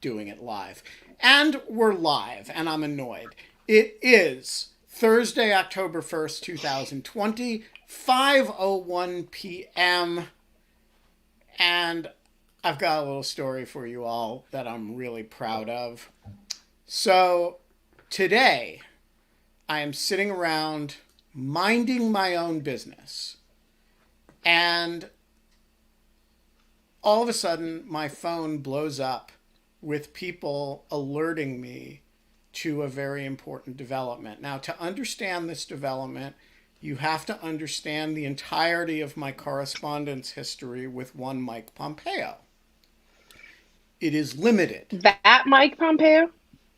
doing it live. And we're live, and I'm annoyed. It is Thursday, October 1st, 2020, 5:01 p.m., and I've got a little story for you all that I'm really proud of. So, today, I am sitting around minding my own business, and all of a sudden, my phone blows up with people alerting me to a very important development. Now, to understand this development, you have to understand the entirety of my correspondence history with one Mike Pompeo. It is limited. That Mike Pompeo?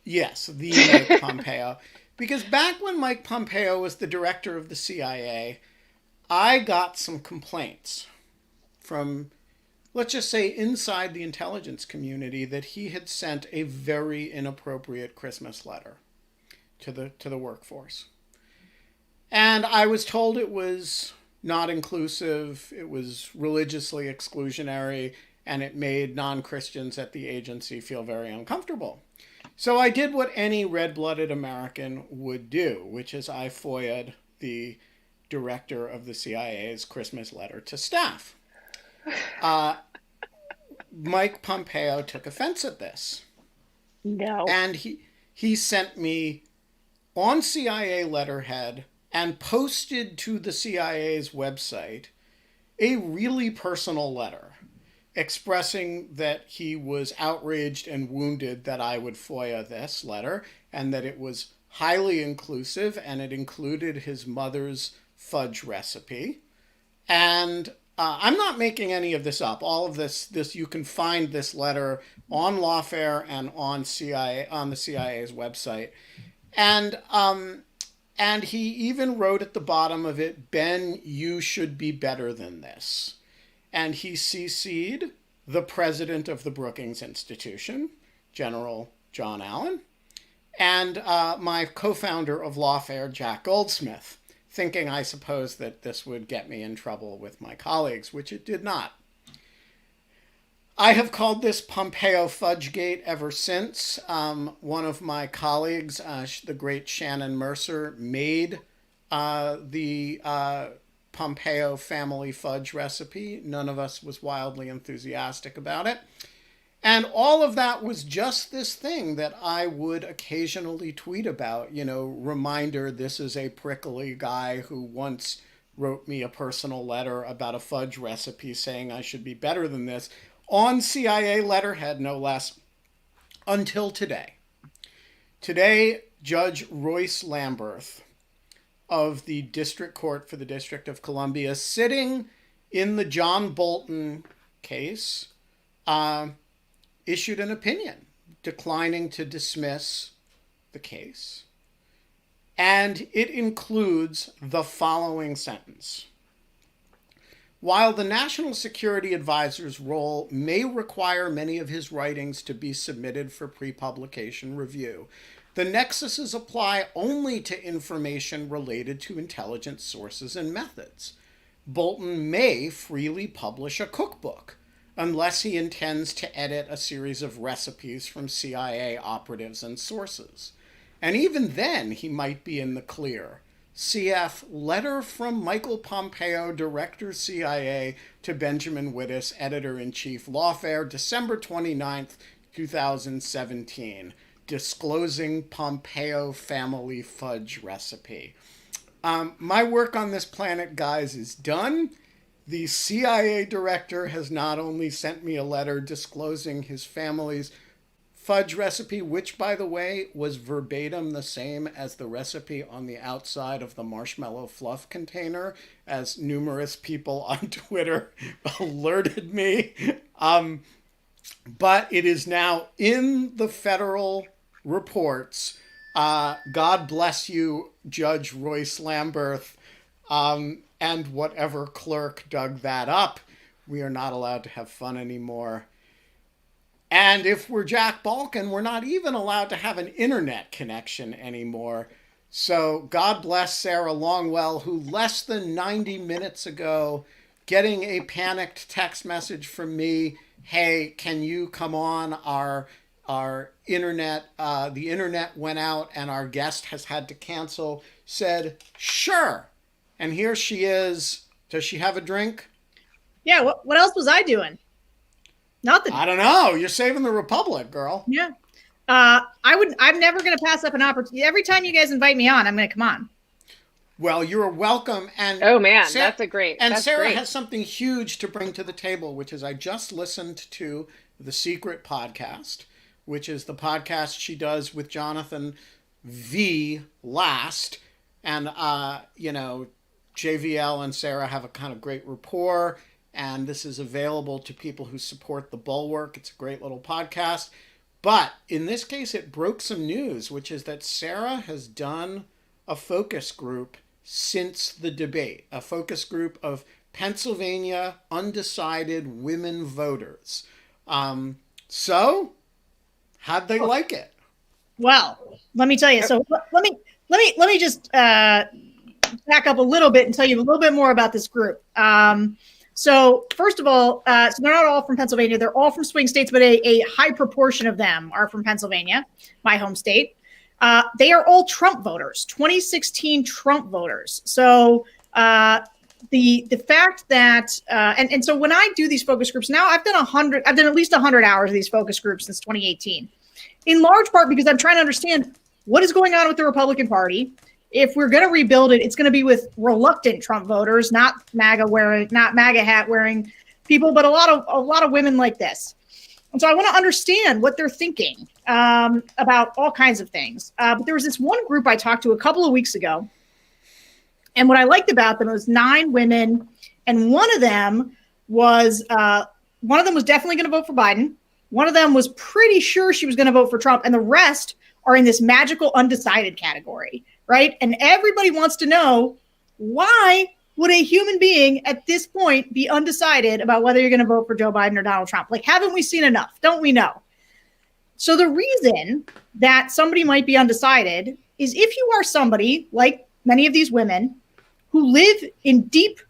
Yes, the Mike Pompeo. Because back when Mike Pompeo was the director of the CIA, I got some complaints from, let's just say, inside the intelligence community that he had sent a very inappropriate Christmas letter to the workforce. And I was told it was not inclusive, it was religiously exclusionary, and it made non-Christians at the agency feel very uncomfortable. So I did what any red-blooded American would do, which is I FOIA'd the director of the CIA's Christmas letter to staff. Mike Pompeo took offense at this. No. And he sent me on CIA letterhead and posted to the CIA's website a really personal letter expressing that he was outraged and wounded that I would FOIA this letter, and that it was highly inclusive and it included his mother's fudge recipe. And I'm not making any of this up. All of this you can find this letter on Lawfare and on the CIA's website. And he even wrote at the bottom of it, "Ben, you should be better than this." And he CC'd the president of the Brookings Institution, General John Allen, and my co-founder of Lawfare, Jack Goldsmith, thinking, I suppose, that this would get me in trouble with my colleagues, which it did not. I have called this Pompeo Fudgegate ever since. One of my colleagues, the great Shannon Mercer, made the Pompeo family fudge recipe. None of us was wildly enthusiastic about it. And all of that was just this thing that I would occasionally tweet about, reminder, this is a prickly guy who once wrote me a personal letter about a fudge recipe saying I should be better than this, on CIA letterhead, no less, until today. Today, Judge Royce Lamberth of the District Court for the District of Columbia, sitting in the John Bolton case, issued an opinion declining to dismiss the case. And it includes the following sentence. While the National Security Advisor's role may require many of his writings to be submitted for pre-publication review, the nexuses apply only to information related to intelligence sources and methods. Bolton may freely publish a cookbook, unless he intends to edit a series of recipes from CIA operatives and sources. And even then, he might be in the clear. Cf. Letter from Michael Pompeo, Director CIA, to Benjamin Wittes, Editor-in-Chief, Lawfare, December 29th, 2017. Disclosing Pompeo family fudge recipe. My work on this planet, guys, is done. The CIA director has not only sent me a letter disclosing his family's fudge recipe, which, by the way, was verbatim the same as the recipe on the outside of the marshmallow fluff container, as numerous people on Twitter alerted me. But it is now in the federal reports. God bless you, Judge Royce Lamberth, and whatever clerk dug that up. We are not allowed to have fun anymore. And if we're Jack Balkan, we're not even allowed to have an internet connection anymore. So God bless Sarah Longwell, who less than 90 minutes ago, getting a panicked text message from me, hey, can you come on our our internet, the internet went out and our guest has had to cancel, said, sure. And here she is. Does she have a drink? Yeah, what else was I doing? Nothing. I don't know. You're saving the Republic, girl. Yeah. I'm never going to pass up an opportunity. Every time you guys invite me on, I'm going to come on. Well, you're welcome. And oh man, that's great. And that's Sarah great. has something huge to bring to the table, which is I just listened to the Secret podcast, which is the podcast she does with Jonathan V. Last. And, JVL and Sarah have a kind of great rapport. And this is available to people who support the Bulwark. It's a great little podcast. But in this case, it broke some news, which is that Sarah has done a focus group since the debate, a focus group of Pennsylvania undecided women voters. So how'd they like it? Well, let me tell you. So let me just back up a little bit and tell you a little bit more about this group. So first of all, so they're not all from Pennsylvania. They're all from swing states, but a high proportion of them are from Pennsylvania, my home state. They are all Trump voters, 2016 Trump voters. So the fact that and so when I do these focus groups now, I've done at least 100 hours of these focus groups since 2018, in large part because I'm trying to understand what is going on with the Republican Party. If we're going to rebuild it, it's going to be with reluctant Trump voters, not MAGA hat wearing people, but a lot of women like this. And so I want to understand what they're thinking about all kinds of things. But there was this one group I talked to a couple of weeks ago, and what I liked about them was 9 women, and one of them was definitely going to vote for Biden. One of them was pretty sure she was going to vote for Trump, and the rest are in this magical undecided category. Right. And everybody wants to know, why would a human being at this point be undecided about whether you're going to vote for Joe Biden or Donald Trump? Like, haven't we seen enough? Don't we know? So the reason that somebody might be undecided is if you are somebody like many of these women who live in deep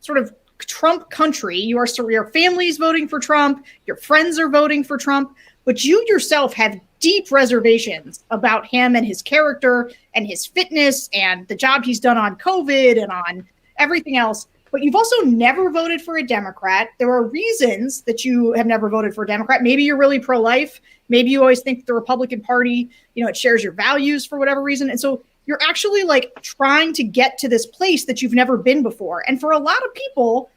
sort of Trump country, your family's voting for Trump, your friends are voting for Trump, but you yourself have deep reservations about him and his character and his fitness and the job he's done on COVID and on everything else. But you've also never voted for a Democrat. There are reasons that you have never voted for a Democrat. Maybe you're really pro-life. Maybe you always think the Republican Party, it shares your values for whatever reason. And so you're actually like trying to get to this place that you've never been before. And for a lot of people,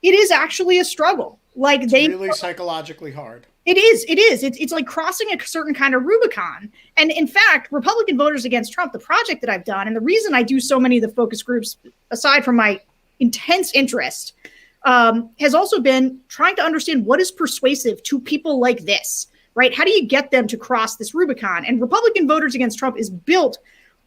it is actually a struggle. Like it's really psychologically hard. It is. It's like crossing a certain kind of Rubicon. And in fact, Republican Voters Against Trump, the project that I've done, and the reason I do so many of the focus groups, aside from my intense interest, has also been trying to understand what is persuasive to people like this, right? How do you get them to cross this Rubicon? And Republican Voters Against Trump is built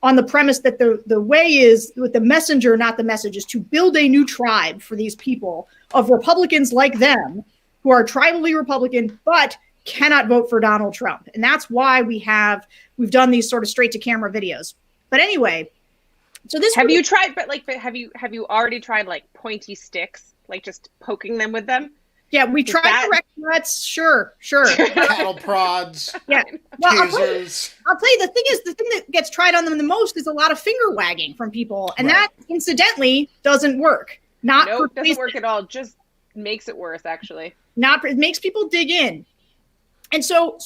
on the premise that the way is with the messenger, not the message, is to build a new tribe for these people of Republicans like them who are tribally Republican, but cannot vote for Donald Trump. And that's why we've done these sort of straight to camera videos. But anyway, so this have you have you already tried like pointy sticks, like just poking them with them? Yeah, we tried direct threats. Sure. Cattle prods. Yeah. Well, tasers. I'll tell you, the thing that gets tried on them the most is a lot of finger wagging from people. And that incidentally doesn't work. Nope, doesn't work at all. Just makes it worse, actually. It makes people dig in. And so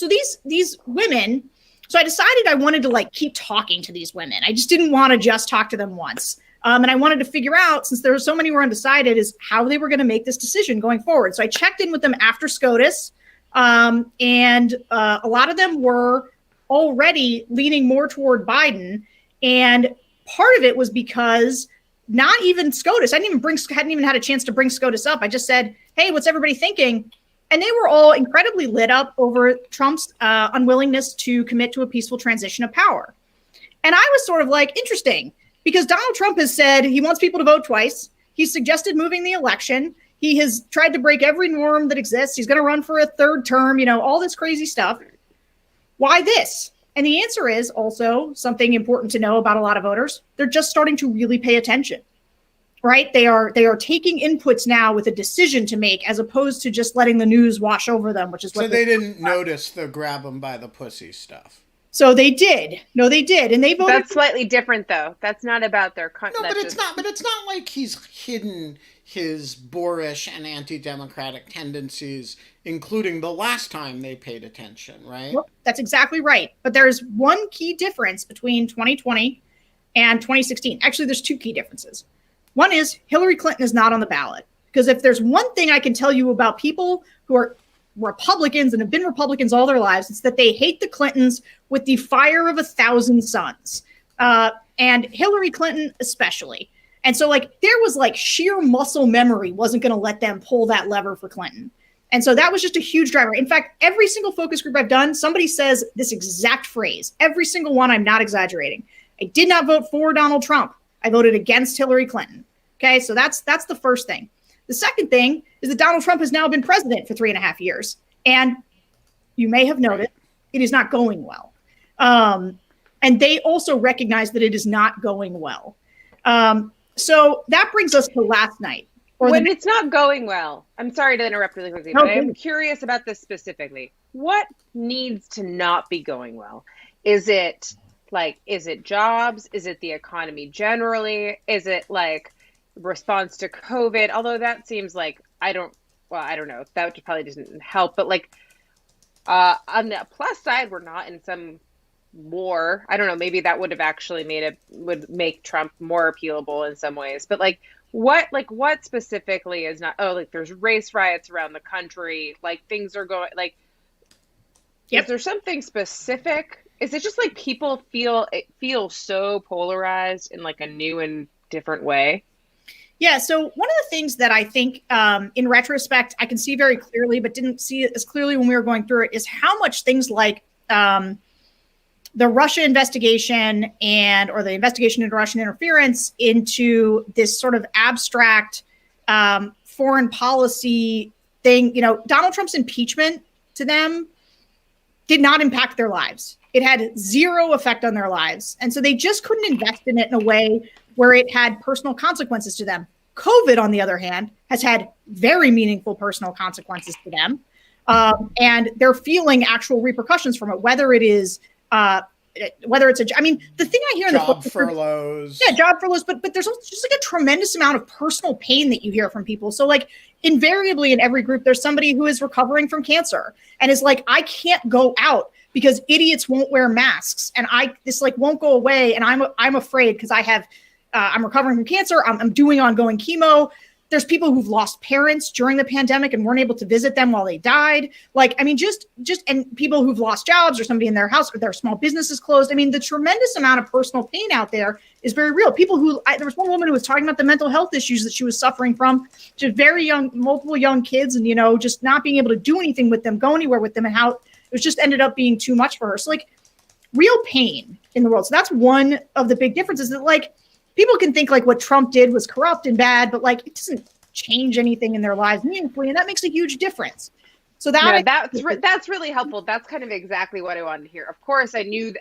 these women, so I decided I wanted to like keep talking to these women. I just didn't want to just talk to them once. And I wanted to figure out, since there were so many who were undecided, is how they were going to make this decision going forward. So I checked in with them after SCOTUS, and a lot of them were already leaning more toward Biden. And part of it was because not even SCOTUS, hadn't even had a chance to bring SCOTUS up. I just said, hey, what's everybody thinking? And they were all incredibly lit up over Trump's unwillingness to commit to a peaceful transition of power. And I was sort of like, interesting, because Donald Trump has said he wants people to vote twice. He's suggested moving the election. He has tried to break every norm that exists. He's going to run for a third term, all this crazy stuff. Why this? And the answer is also something important to know about a lot of voters. They're just starting to really pay attention. right? They are taking inputs now with a decision to make, as opposed to just letting the news wash over them, which is what So they didn't notice the grab them by the pussy stuff. So they did. No, they did, and they voted. That's slightly different, though. That's not about their. No, but it's not. But it's not like he's hidden his boorish and anti-democratic tendencies, including the last time they paid attention, right? Well, that's exactly right. But there's one key difference between 2020 and 2016. Actually, there's two key differences. One is Hillary Clinton is not on the ballot. Because if there's one thing I can tell you about people who are Republicans and have been Republicans all their lives, it's that they hate the Clintons with the fire of 1,000 suns. And Hillary Clinton especially. And so like there was like sheer muscle memory wasn't going to let them pull that lever for Clinton. And so that was just a huge driver. In fact, every single focus group I've done, somebody says this exact phrase. Every single one, I'm not exaggerating. I did not vote for Donald Trump. I voted against Hillary Clinton. Okay, so that's the first thing. The second thing is that Donald Trump has now been president for 3.5 years. And you may have noted it is not going well. And they also recognize that it is not going well. So that brings us to last night. When it's not going well, I'm sorry to interrupt really quickly, but I'm curious about this specifically. What needs to not be going well? Is it jobs? Is it the economy generally? Is it like response to COVID? Although that seems like, I don't know. That probably doesn't help. But like on the plus side, we're not in some war. I don't know. Maybe that would have actually would make Trump more appealable in some ways. But what specifically is not? Oh, like there's race riots around the country. Like things are going like. Yep. Is there something specific? Is it just like people feel so polarized in like a new and different way? Yeah. So one of the things that I think in retrospect, I can see very clearly, but didn't see it as clearly when we were going through it, is how much things like the Russia investigation or the investigation into Russian interference into this sort of abstract foreign policy thing, Donald Trump's impeachment to them did not impact their lives. It had zero effect on their lives. And so they just couldn't invest in it in a way where it had personal consequences to them. COVID, on the other hand, has had very meaningful personal consequences to them. And they're feeling actual repercussions from it, whether it's the thing I hear in job furloughs. Yeah, job furloughs, but there's also just like a tremendous amount of personal pain that you hear from people. So like invariably in every group, there's somebody who is recovering from cancer and is like, I can't go out because idiots won't wear masks and this won't go away. And I'm afraid because I'm recovering from cancer. I'm doing ongoing chemo. There's people who've lost parents during the pandemic and weren't able to visit them while they died. And people who've lost jobs or somebody in their house or their small businesses closed. I mean, the tremendous amount of personal pain out there is very real. There was one woman who was talking about the mental health issues that she was suffering from, just very young, multiple young kids, and, just not being able to do anything with them, go anywhere with them, and how it was just ended up being too much for her. So real pain in the world. So that's one of the big differences that people can think what Trump did was corrupt and bad, but it doesn't change anything in their lives meaningfully. And that makes a huge difference. So that's really helpful. That's kind of exactly what I wanted to hear. Of course, I knew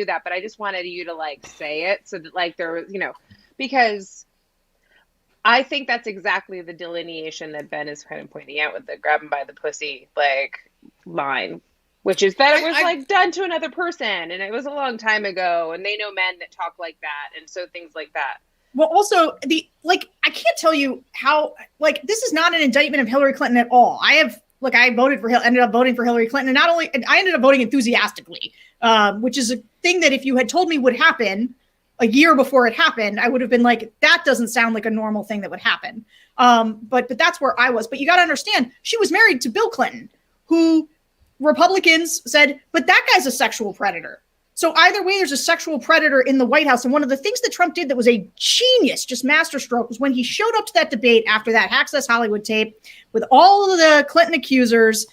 that, but I just wanted you to say it so that there was, because I think that's exactly the delineation that Ben is kind of pointing out with the grab him by the pussy line. Which is that it was done to another person and it was a long time ago and they know men that talk like that. And so things like that. Well, also I can't tell you how, this is not an indictment of Hillary Clinton at all. ended up voting for Hillary Clinton. And I ended up voting enthusiastically, which is a thing that if you had told me would happen a year before it happened, I would have been that doesn't sound like a normal thing that would happen. But that's where I was. But you got to understand, she was married to Bill Clinton, who Republicans said, but that guy's a sexual predator. So either way, there's a sexual predator in the White House. And one of the things that Trump did that was a genius, just masterstroke, was when he showed up to that debate after that Access Hollywood tape with all of the Clinton accusers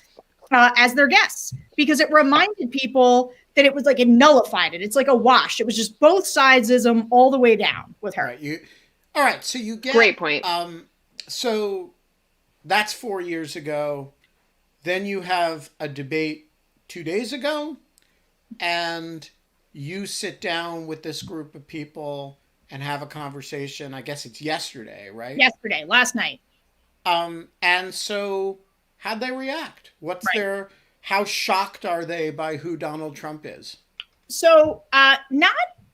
as their guests, because it reminded people that it was it nullified it. It's like a wash. It was just both sidesism all the way down with her. All right. So you get great point. So that's 4 years ago. Then you have a debate 2 days ago, and you sit down with this group of people and have a conversation. I guess it's yesterday, right? Yesterday, last night. And so how'd they react? What's Right. how shocked are they by who Donald Trump is? So,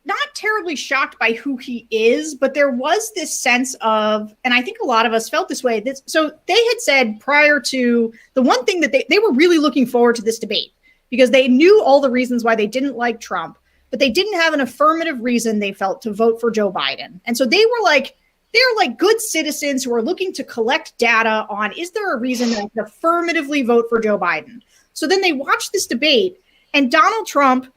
not terribly shocked by who he is, but there was this sense of, and I think a lot of us felt this way. So they had said prior to the one thing that they were really looking forward to this debate because they knew all the reasons why they didn't like Trump, but they didn't have an affirmative reason they felt to vote for Joe Biden. And so they're like good citizens who are looking to collect data on, is there a reason to affirmatively vote for Joe Biden? So then they watched this debate, and Donald Trump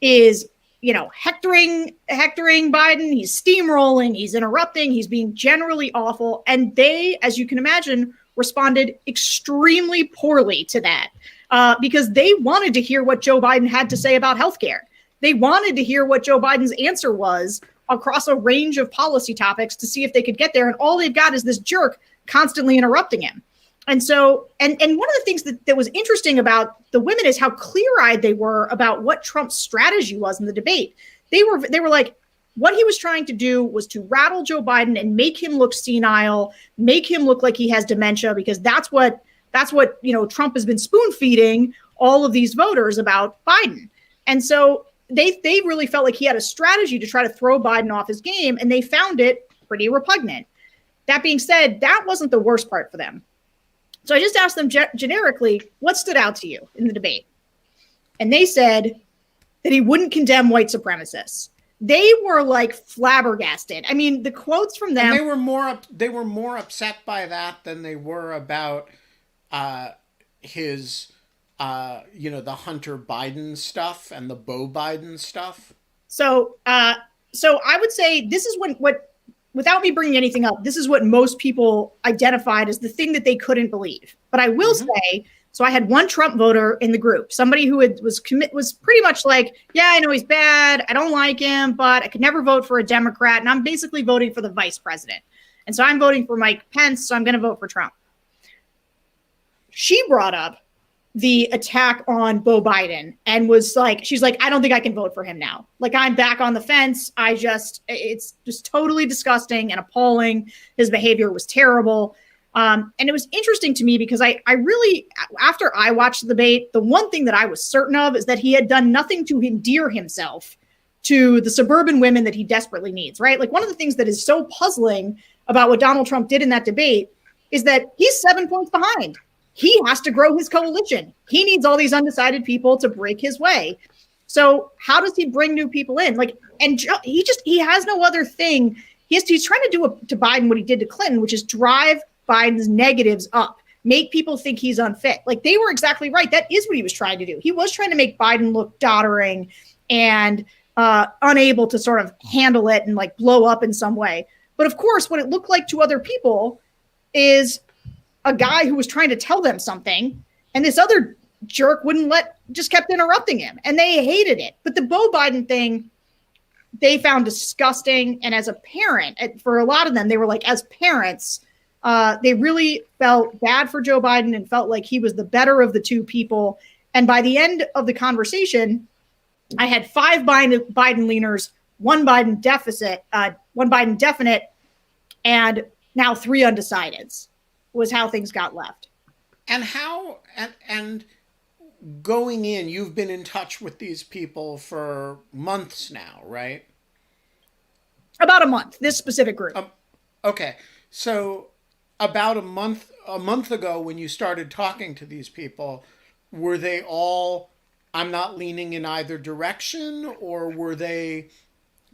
is, hectoring Biden. He's steamrolling. He's interrupting. He's being generally awful. And they, as you can imagine, responded extremely poorly to that because they wanted to hear what Joe Biden had to say about healthcare. They wanted to hear what Joe Biden's answer was across a range of policy topics to see if they could get there. And all they've got is this jerk constantly interrupting him. And so, and one of the things that was interesting about the women is how clear-eyed they were about what Trump's strategy was in the debate. They were like, what he was trying to do was to rattle Joe Biden and make him look senile, make him look like he has dementia, because that's what Trump has been spoon-feeding all of these voters about Biden. And so they really felt like he had a strategy to try to throw Biden off his game, and they found it pretty repugnant. That being said, that wasn't the worst part for them. So I just asked them generically, what stood out to you in the debate? And they said that he wouldn't condemn white supremacists. They were like flabbergasted. I mean, the quotes from them. And they were more upset by that than they were about his, the Hunter Biden stuff and the Beau Biden stuff. So I would say this is what. Without me bringing anything up, this is what most people identified as the thing that they couldn't believe. But I will say, so I had one Trump voter in the group, somebody who was pretty much like, yeah, I know he's bad, I don't like him, but I could never vote for a Democrat, and I'm basically voting for the vice president. And so I'm voting for Mike Pence, so I'm going to vote for Trump. She brought up the attack on Beau Biden and was like, she's like, I don't think I can vote for him now. Like, I'm back on the fence. It's just totally disgusting and appalling. His behavior was terrible. And it was interesting to me because I really, after I watched the debate, the one thing that I was certain of is that he had done nothing to endear himself to the suburban women that he desperately needs, right? Like, one of the things that is so puzzling about what Donald Trump did in that debate is that he's 7 points behind. He has to grow his coalition. He needs all these undecided people to break his way. So how does he bring new people in? He has no other thing. He's trying to do to Biden what he did to Clinton, which is drive Biden's negatives up, make people think he's unfit. Like, they were exactly right. That is what he was trying to do. He was trying to make Biden look doddering and unable to sort of handle it and like blow up in some way. But of course, what it looked like to other people is a guy who was trying to tell them something, and this other jerk just kept interrupting him, and they hated it. But the Beau Biden thing, they found disgusting. And as a parent, for a lot of them, they were like, as parents, they really felt bad for Joe Biden and felt like he was the better of the two people. And by the end of the conversation, I had 5 Biden leaners, 1 Biden definite, and now 3 undecideds. Was how things got left. And and going in, you've been in touch with these people for months now, right? About a month, this specific group. Okay. So about a month ago when you started talking to these people, were they all, I'm not leaning in either direction, or were they,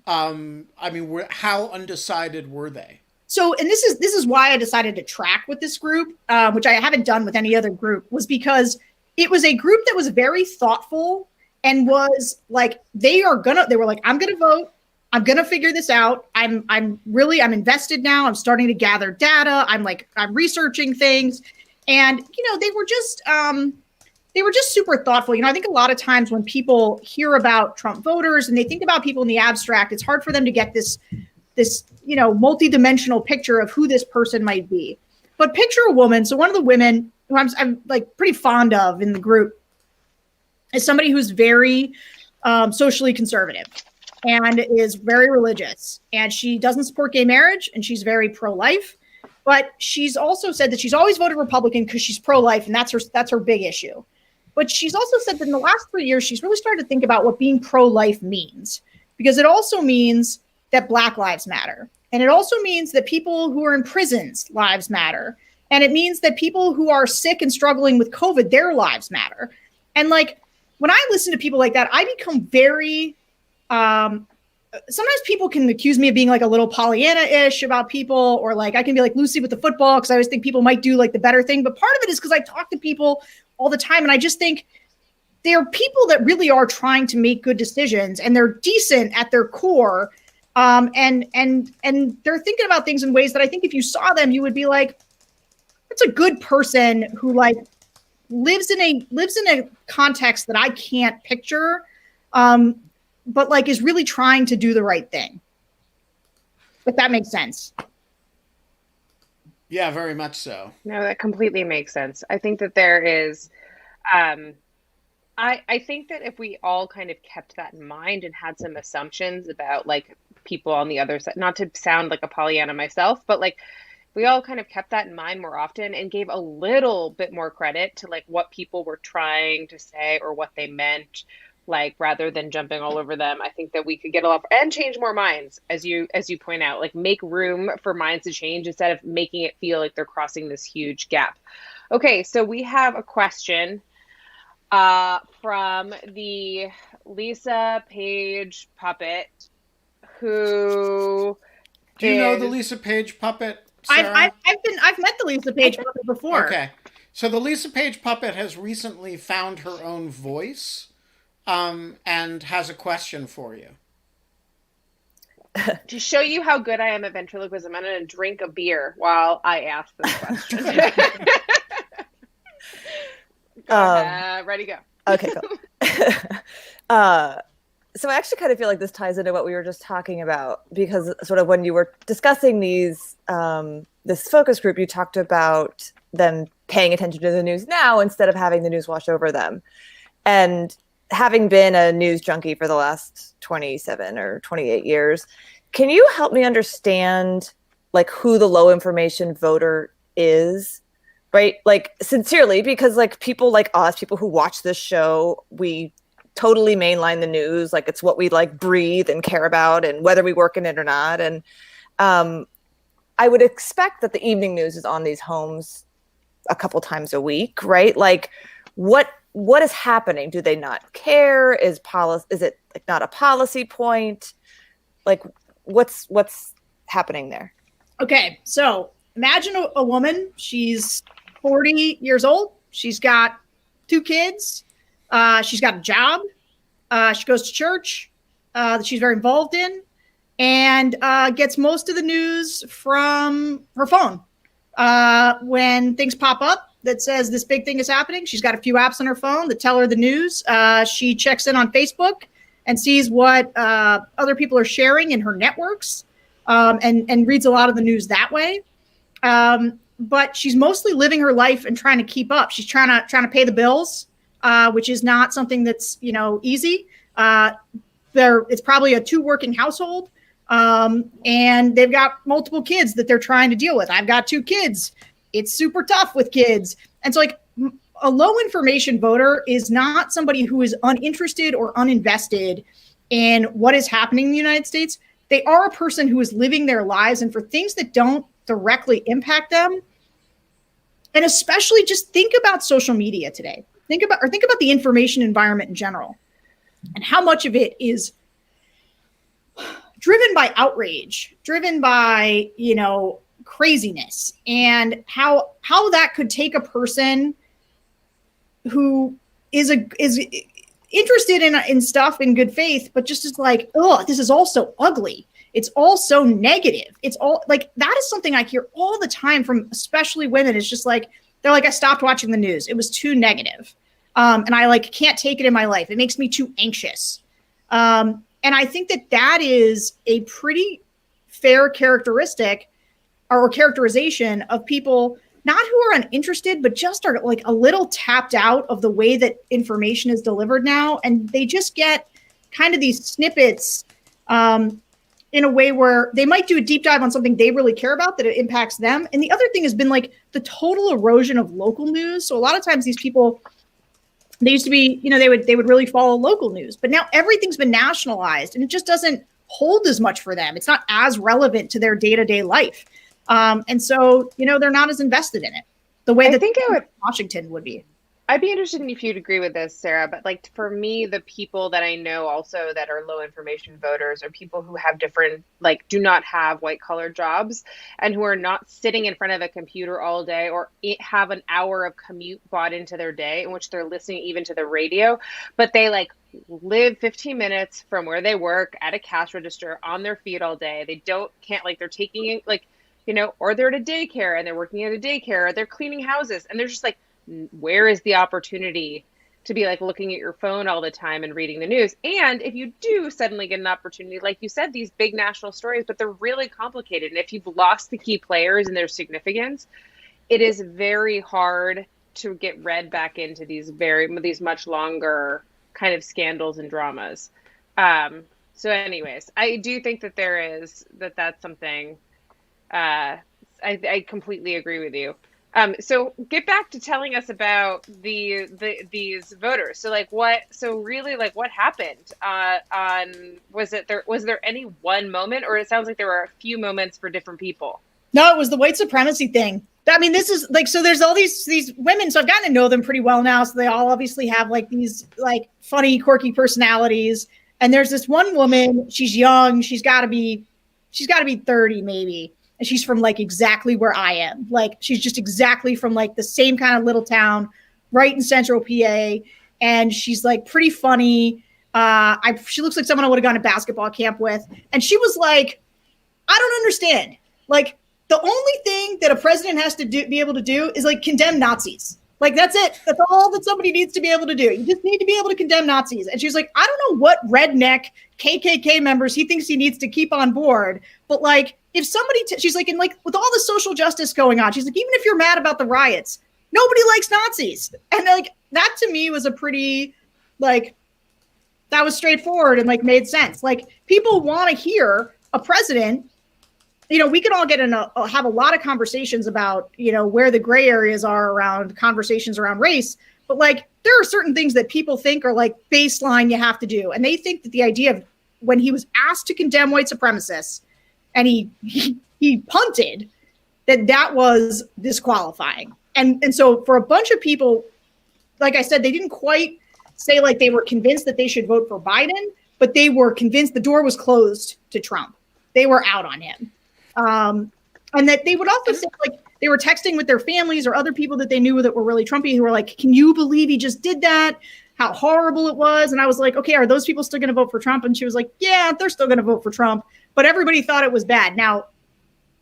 how undecided were they? So, and this is why I decided to track with this group, which I haven't done with any other group, was because it was a group that was very thoughtful and was like, they were like, I'm going to vote. I'm going to figure this out. I'm invested now. I'm starting to gather data. I'm researching things. And, they were just super thoughtful. I think a lot of times when people hear about Trump voters and they think about people in the abstract, it's hard for them to get this multi-dimensional picture of who this person might be. But picture a woman. So one of the women who I'm like pretty fond of in the group is somebody who's very socially conservative. and is very religious, and she doesn't support gay marriage, and she's very pro-life. But she's also said that she's always voted Republican because she's pro-life, and that's her big issue. But she's also said that in the last 3 years, she's really started to think about what being pro-life means, because it also means that Black lives matter. And it also means that people who are in prisons' lives matter. And it means that people who are sick and struggling with COVID, their lives matter. And like, when I listen to people like that, I become very, sometimes people can accuse me of being like a little Pollyanna-ish about people, or like I can be like Lucy with the football because I always think people might do like the better thing. But part of it is because I talk to people all the time, and I just think they're people that really are trying to make good decisions, and they're decent at their core, and they're thinking about things in ways that I think if you saw them, you would be like, that's a good person who like lives in a context that I can't picture. But like is really trying to do the right thing. If that makes sense. Yeah, very much so. No, that completely makes sense. I think that there is, I think that if we all kind of kept that in mind and had some assumptions about like people on the other side, not to sound like a Pollyanna myself, but like we all kind of kept that in mind more often and gave a little bit more credit to like what people were trying to say or what they meant, like rather than jumping all over them, I think that we could get a lot and change more minds, as you point out, like make room for minds to change instead of making it feel like they're crossing this huge gap. Okay, so we have a question from the Lisa Page puppet, who do you know the Lisa Page puppet, Sarah? I've met the Lisa Page puppet before. Okay, so the Lisa Page puppet has recently found her own voice. And has a question for you. To show you how good I am at ventriloquism, I'm going to drink a beer while I ask this question. Ready, go. Okay, cool. So I actually kind of feel like this ties into what we were just talking about, because sort of when you were discussing these, this focus group, you talked about them paying attention to the news now instead of having the news wash over them. And having been a news junkie for the last 27 or 28 years, can you help me understand like who the low information voter is, right? Like sincerely, because like people like us, people who watch this show, we totally mainline the news. Like it's what we like breathe and care about, and whether we work in it or not. And I would expect that the evening news is on these homes a couple times a week, right? Like what is happening? Do they not care? Is it like not a policy point? Like what's happening there? Okay, so imagine a woman. She's 40 years old. She's got 2 kids. She's got a job. She goes to church that she's very involved in, and gets most of the news from her phone. When things pop up that says this big thing is happening, she's got a few apps on her phone that tell her the news. She checks in on Facebook and sees what other people are sharing in her networks, and reads a lot of the news that way. But she's mostly living her life and trying to keep up. She's trying to pay the bills, which is not something that's easy. It's probably a 2 working household, and they've got multiple kids that they're trying to deal with. I've got 2 kids. It's super tough with kids. And so like a low information voter is not somebody who is uninterested or uninvested in what is happening in the United States. They are a person who is living their lives, and for things that don't directly impact them. And especially just think about social media today. Think about the information environment in general, and how much of it is driven by outrage, driven by, craziness, and how that could take a person who is interested in stuff in good faith, but just is like, oh, this is all so ugly. It's all so negative. It's all like, that is something I hear all the time from especially women. It's just like, they're like, I stopped watching the news. It was too negative. And I like can't take it in my life. It makes me too anxious. And I think that is a pretty fair characteristic or characterization of people, not who are uninterested, but just are like a little tapped out of the way that information is delivered now. And they just get kind of these snippets in a way where they might do a deep dive on something they really care about that it impacts them. And the other thing has been like the total erosion of local news. So a lot of times these people, they used to be, they would really follow local news, but now everything's been nationalized and it just doesn't hold as much for them. It's not as relevant to their day-to-day life. And so, they're not as invested in it the way that Washington would be. I'd be interested in if you'd agree with this, Sarah, but like for me, the people that I know also that are low information voters are people who have different, like do not have white collar jobs and who are not sitting in front of a computer all day or have an hour of commute bought into their day in which they're listening even to the radio, but they like live 15 minutes from where they work at a cash register on their feet all day. They can't like they're taking it like, or they're at a daycare and they're working at a daycare or they're cleaning houses and they're just like, where is the opportunity to be like looking at your phone all the time and reading the news? And if you do suddenly get an opportunity, like you said, these big national stories, but they're really complicated. And if you've lost the key players and their significance, it is very hard to get read back into these much longer kind of scandals and dramas. So anyways, I do think that that's something, I completely agree with you. So get back to telling us about these voters. So what happened? Was there any one moment, or it sounds like there were a few moments for different people? No, it was the white supremacy thing. I mean, this is like, so there's all these women. So I've gotten to know them pretty well now. So they all obviously have like these like funny, quirky personalities. And there's this one woman, she's young. She's gotta be 30 maybe. And she's from like exactly where I am. Like she's just exactly from like the same kind of little town right in central PA. And she's like pretty funny. She looks like someone I would have gone to basketball camp with. And she was like, I don't understand. Like the only thing that a president has to be able to do is like condemn Nazis. Like that's it. That's all that somebody needs to be able to do. You just need to be able to condemn Nazis. And she was like, I don't know what redneck KKK members he thinks he needs to keep on board. But like, if somebody, she's like, and like with all the social justice going on, she's like, even if you're mad about the riots, nobody likes Nazis. And like, that to me was a pretty, like, that was straightforward and like made sense. Like people want to hear a president, we could all have a lot of conversations about, where the gray areas are around conversations around race. But like, there are certain things that people think are like baseline you have to do. And they think that the idea of when he was asked to condemn white supremacists, and he punted, that was disqualifying. And so for a bunch of people, like I said, they didn't quite say like they were convinced that they should vote for Biden, but they were convinced the door was closed to Trump. They were out on him. And that they would also say like they were texting with their families or other people that they knew that were really Trumpy who were like, can you believe he just did that? How horrible it was. And I was like, okay, are those people still going to vote for Trump? And she was like, yeah, they're still going to vote for Trump. But everybody thought it was bad. Now,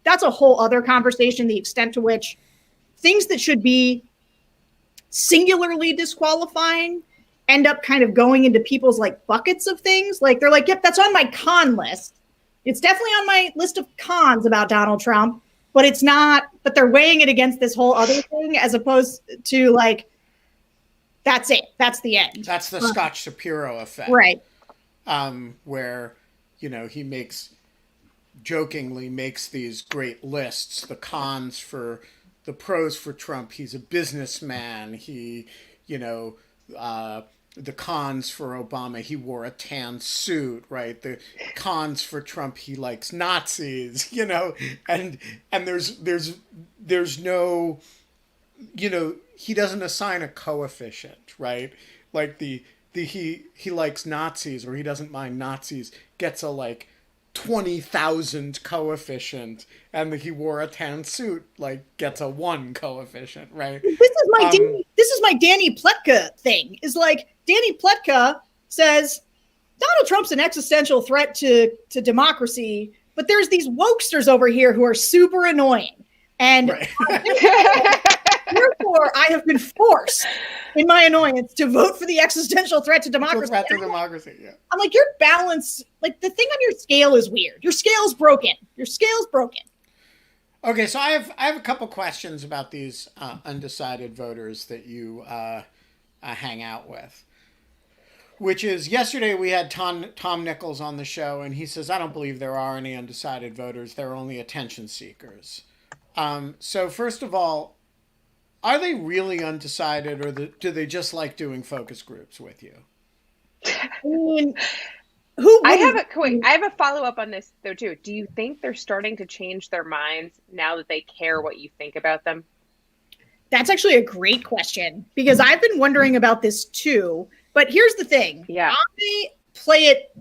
that's a whole other conversation, the extent to which things that should be singularly disqualifying end up kind of going into people's like buckets of things. Like they're like, yep, that's on my con list. It's definitely on my list of cons about Donald Trump, but it's not, but they're weighing it against this whole other thing as opposed to like, that's it. That's the end. That's the Scott Shapiro effect. Right. Where, he jokingly makes these great lists, the cons for the pros for Trump. He's a businessman. He, the cons for Obama, he wore a tan suit, right? The cons for Trump, he likes Nazis, and there's no, he doesn't assign a coefficient, right? Like he likes Nazis or he doesn't mind Nazis gets a like 20,000 coefficient, and he wore a tan suit like gets a 1 coefficient, right? This is my Danny Pletka thing. Is like Danny Pletka says Donald Trump's an existential threat to democracy, but there's these wokesters over here who are super annoying, and right. therefore I have been forced in my annoyance to vote for the existential threat to democracy. Yeah. I'm like, your balance, like the thing on your scale is weird. Your scale's broken. Okay, so I have a couple questions about these undecided voters that you hang out with. which is yesterday we had Tom Nichols on the show, and he says, I don't believe there are any undecided voters. They're only attention seekers. So first of all, are they really undecided, or do they just like doing focus groups with you? I mean, I have a follow-up on this, though, too. Do you think they're starting to change their minds now that they care what you think about them? That's actually a great question, because I've been wondering about this too. But here's the thing. Yeah. I play it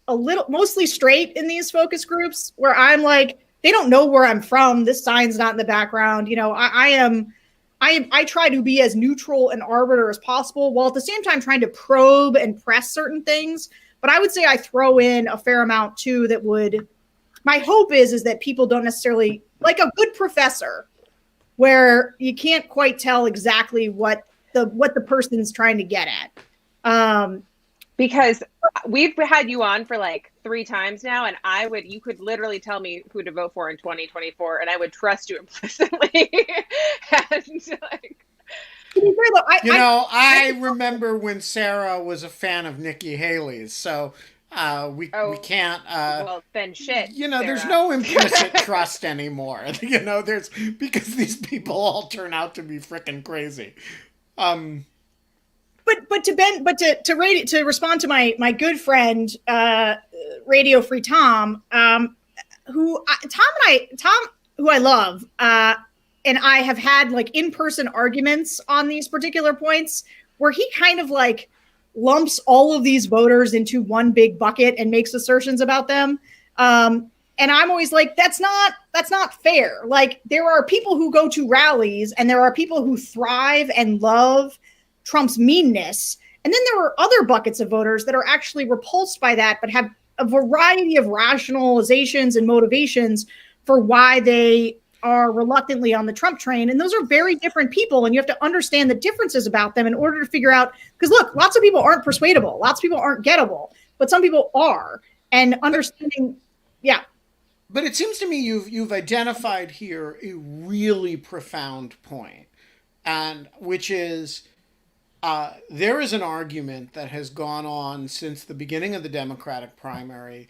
a little, mostly straight in these focus groups, where I'm like, they don't know where I'm from. This sign's not in the background. You know, I try to be as neutral and arbiter as possible, while at the same time trying to probe and press certain things. But I would say I throw in a fair amount too that would, my hope is that people don't necessarily, like a good professor, where you can't quite tell exactly what the person's trying to get at. Because we've had you on for like 3 times now, and you could literally tell me who to vote for in 2024, and I would trust you implicitly. And like, I remember when Sarah was a fan of Nikki Haley's, so we can't. Well, then shit. There's no implicit trust anymore. There's, because these people all turn out to be freaking crazy. But to respond to my good friend, Radio Free Tom, who I love, and I have had like in-person arguments on these particular points, where he kind of like lumps all of these voters into one big bucket and makes assertions about them. And I'm always like, that's not fair. Like, there are people who go to rallies, and there are people who thrive and love Trump's meanness. And then there are other buckets of voters that are actually repulsed by that, but have a variety of rationalizations and motivations for why they are reluctantly on the Trump train. And those are very different people. And you have to understand the differences about them in order to figure out, because look, lots of people aren't persuadable. Lots of people aren't gettable, but some people are. And understanding, yeah. But it seems to me you've identified here a really profound point, and which is, there is an argument that has gone on since the beginning of the Democratic primary.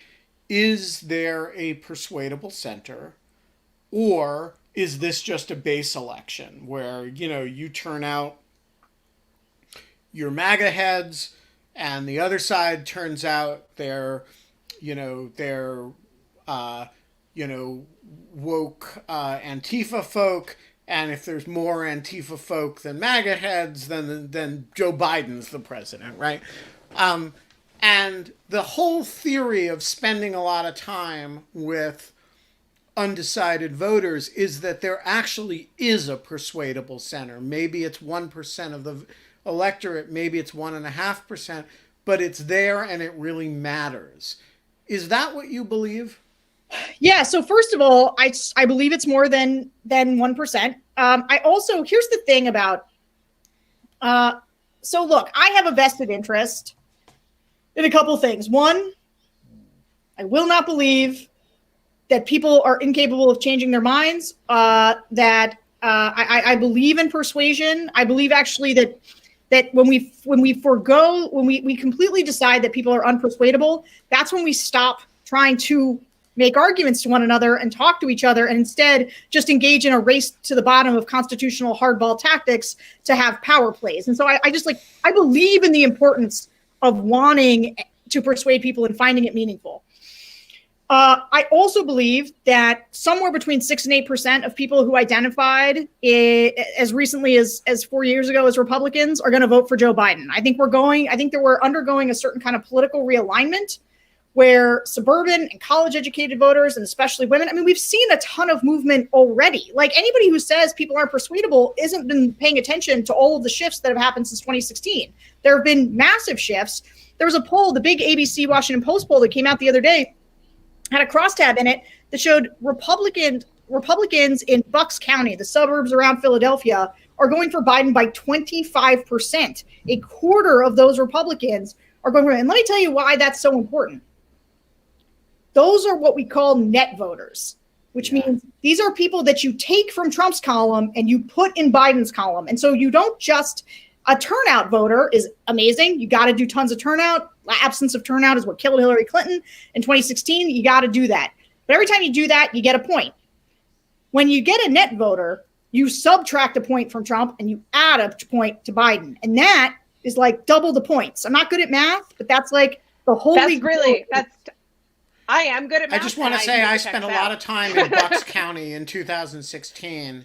Is there a persuadable center, or is this just a base election where, you turn out your MAGA heads and the other side turns out they're woke Antifa folk. And if there's more Antifa folk than MAGA heads, then Joe Biden's the president, right? And the whole theory of spending a lot of time with undecided voters is that there actually is a persuadable center. Maybe it's 1% of the electorate, maybe it's 1.5%, but it's there and it really matters. Is that what you believe? Yeah. So first of all, I believe it's more than 1%. I also, here's the thing about, so look, I have a vested interest in a couple things. One, I will not believe that people are incapable of changing their minds. I believe in persuasion. I believe actually that when we completely decide that people are unpersuadable, that's when we stop trying to make arguments to one another and talk to each other, and instead just engage in a race to the bottom of constitutional hardball tactics to have power plays. And so I believe in the importance of wanting to persuade people and finding it meaningful. I also believe that somewhere between 6 and 8% of people who identified as recently as 4 years ago as Republicans are going to vote for Joe Biden. I think that we're undergoing a certain kind of political realignment, where suburban and college-educated voters, and especially women, we've seen a ton of movement already. Like, anybody who says people aren't persuadable isn't been paying attention to all of the shifts that have happened since 2016. There have been massive shifts. There was a poll, the big ABC Washington Post poll that came out the other day, had a crosstab in it that showed Republicans in Bucks County, the suburbs around Philadelphia, are going for Biden by 25%. A quarter of those Republicans are going for him. And let me tell you why that's so important. Those are what we call net voters, which means these are people that you take from Trump's column and you put in Biden's column. And so you don't just A turnout voter is amazing. You got to do tons of turnout. Absence of turnout is what killed Hillary Clinton in 2016. You got to do that. But every time you do that, you get a point. When you get a net voter, you subtract a point from Trump and you add a point to Biden. And that is like double the points. I'm not good at math, but that's like the holy I am good at math. I just want to say I spent a lot of time in Bucks County in 2016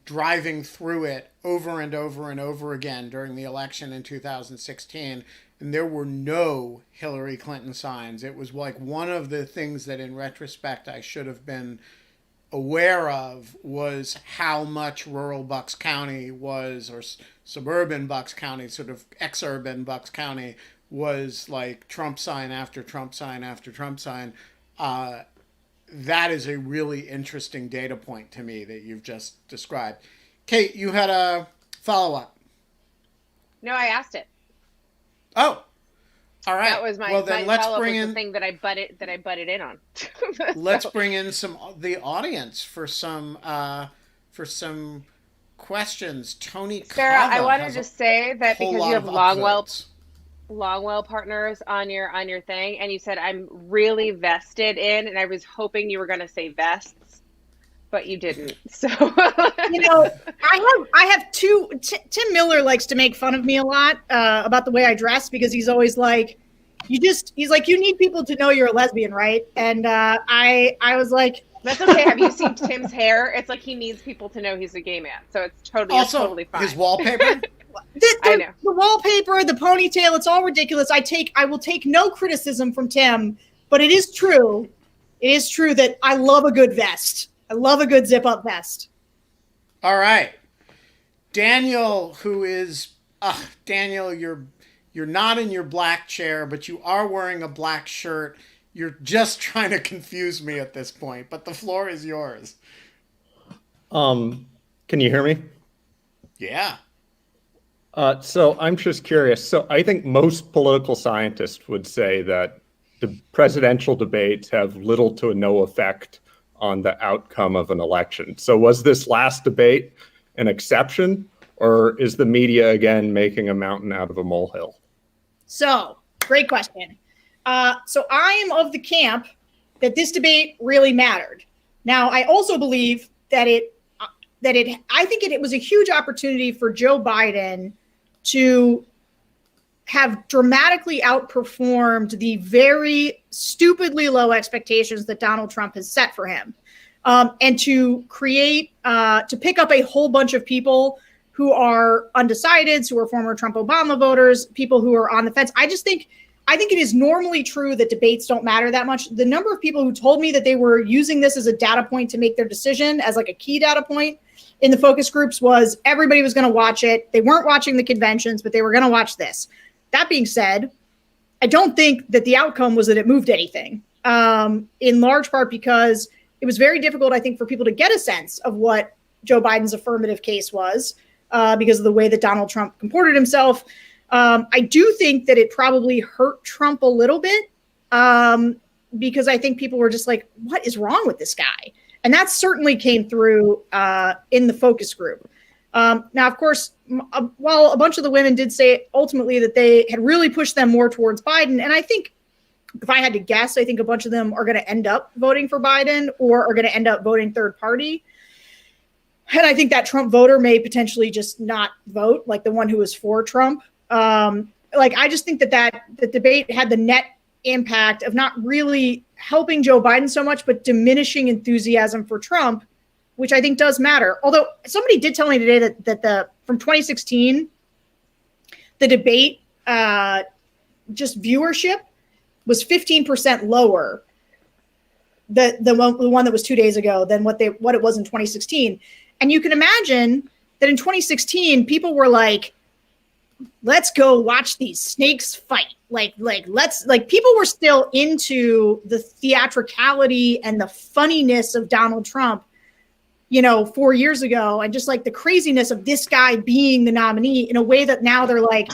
driving through it over and over and over again during the election in 2016. And there were no Hillary Clinton signs. It was like one of the things that in retrospect I should have been aware of was how much rural Bucks County was, or suburban Bucks County, sort of exurban Bucks County, was like Trump sign after Trump sign after Trump sign. That is a really interesting data point to me that you've just described. Kate, you had a follow-up. No, I asked it. Oh, all right. That was my, well, then my let's follow-up bring was in the thing that I butted in on. Let's bring in the audience for some questions. Tony Sarah, Kava I wanted to say that because you have upvotes. Longwell partners on your thing, and you said I'm really vested in, and I was hoping you were going to say vests, but you didn't. So I have two. Tim Miller likes to make fun of me a lot about the way I dress because he's always like, he's like, you need people to know you're a lesbian, right? And I was like, that's okay. Have you seen Tim's hair? It's like he needs people to know he's a gay man, so it's totally fine. His wallpaper. I know. The wallpaper, the ponytail, it's all ridiculous. I will take no criticism from Tim, but it is true. It is true that I love a good vest. I love a good zip-up vest. All right. Daniel, who is... Daniel, you're not in your black chair, but you are wearing a black shirt. You're just trying to confuse me at this point, but the floor is yours. Can you hear me? Yeah. So I'm just curious. So I think most political scientists would say that the presidential debates have little to no effect on the outcome of an election. So was this last debate an exception, or is the media again making a mountain out of a molehill? So, great question. So I am of the camp that this debate really mattered. Now, I also believe that it was a huge opportunity for Joe Biden to have dramatically outperformed the very stupidly low expectations that Donald Trump has set for him, and to pick up a whole bunch of people who are undecideds, who are former Trump-Obama voters, people who are on the fence. I think it is normally true that debates don't matter that much. The number of people who told me that they were using this as a data point to make their decision, as like a key data point in the focus groups, was everybody was going to watch it. They weren't watching the conventions, but they were going to watch this. That being said, I don't think that the outcome was that it moved anything, in large part because it was very difficult, I think, for people to get a sense of what Joe Biden's affirmative case was because of the way that Donald Trump comported himself. I do think that it probably hurt Trump a little bit because I think people were just like, what is wrong with this guy? And that certainly came through in the focus group. Now, of course, while a bunch of the women did say ultimately that they had really pushed them more towards Biden, and I think if I had to guess, I think a bunch of them are going to end up voting for Biden or are going to end up voting third party. And I think that Trump voter may potentially just not vote, like the one who was for Trump. I just think that the debate had the net impact of not really helping Joe Biden so much, but diminishing enthusiasm for Trump, which I think does matter. Although somebody did tell me today that from 2016, the debate just viewership was 15% lower, the one that was 2 days ago, than what it was in 2016. And you can imagine that in 2016, people were like, let's go watch these snakes fight. People were still into the theatricality and the funniness of Donald Trump, 4 years ago, and just like the craziness of this guy being the nominee in a way that now they're like,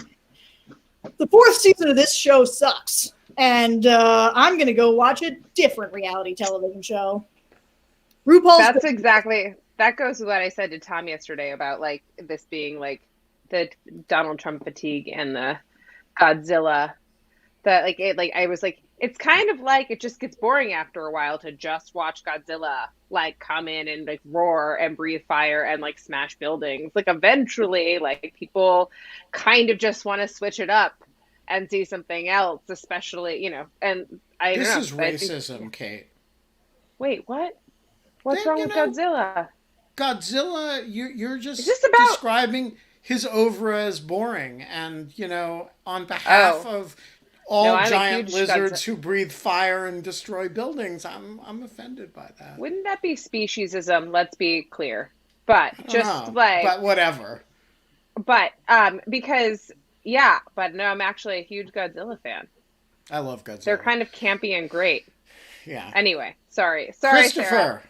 the fourth season of this show sucks. And I'm going to go watch a different reality television show. That goes with what I said to Tom yesterday about like this being like the Donald Trump fatigue and the Godzilla. That I was like, it's kind of like it just gets boring after a while to just watch Godzilla like come in and like roar and breathe fire and like smash buildings. Like eventually, like people kind of just want to switch it up and see something else, especially, you know. And I This don't know. is racism, Kate. Wait, what? What's Then, wrong with Godzilla? Godzilla, you're just Is this about describing his oeuvre as boring, and on behalf of all I'm a giant huge lizards who breathe fire and destroy buildings, I'm offended by that. Wouldn't that be speciesism? Let's be clear. But just No, like, but whatever. but because but no, I'm actually a huge Godzilla fan. I love Godzilla. They're kind of campy and great. Yeah. Anyway, sorry, Christopher, Sarah.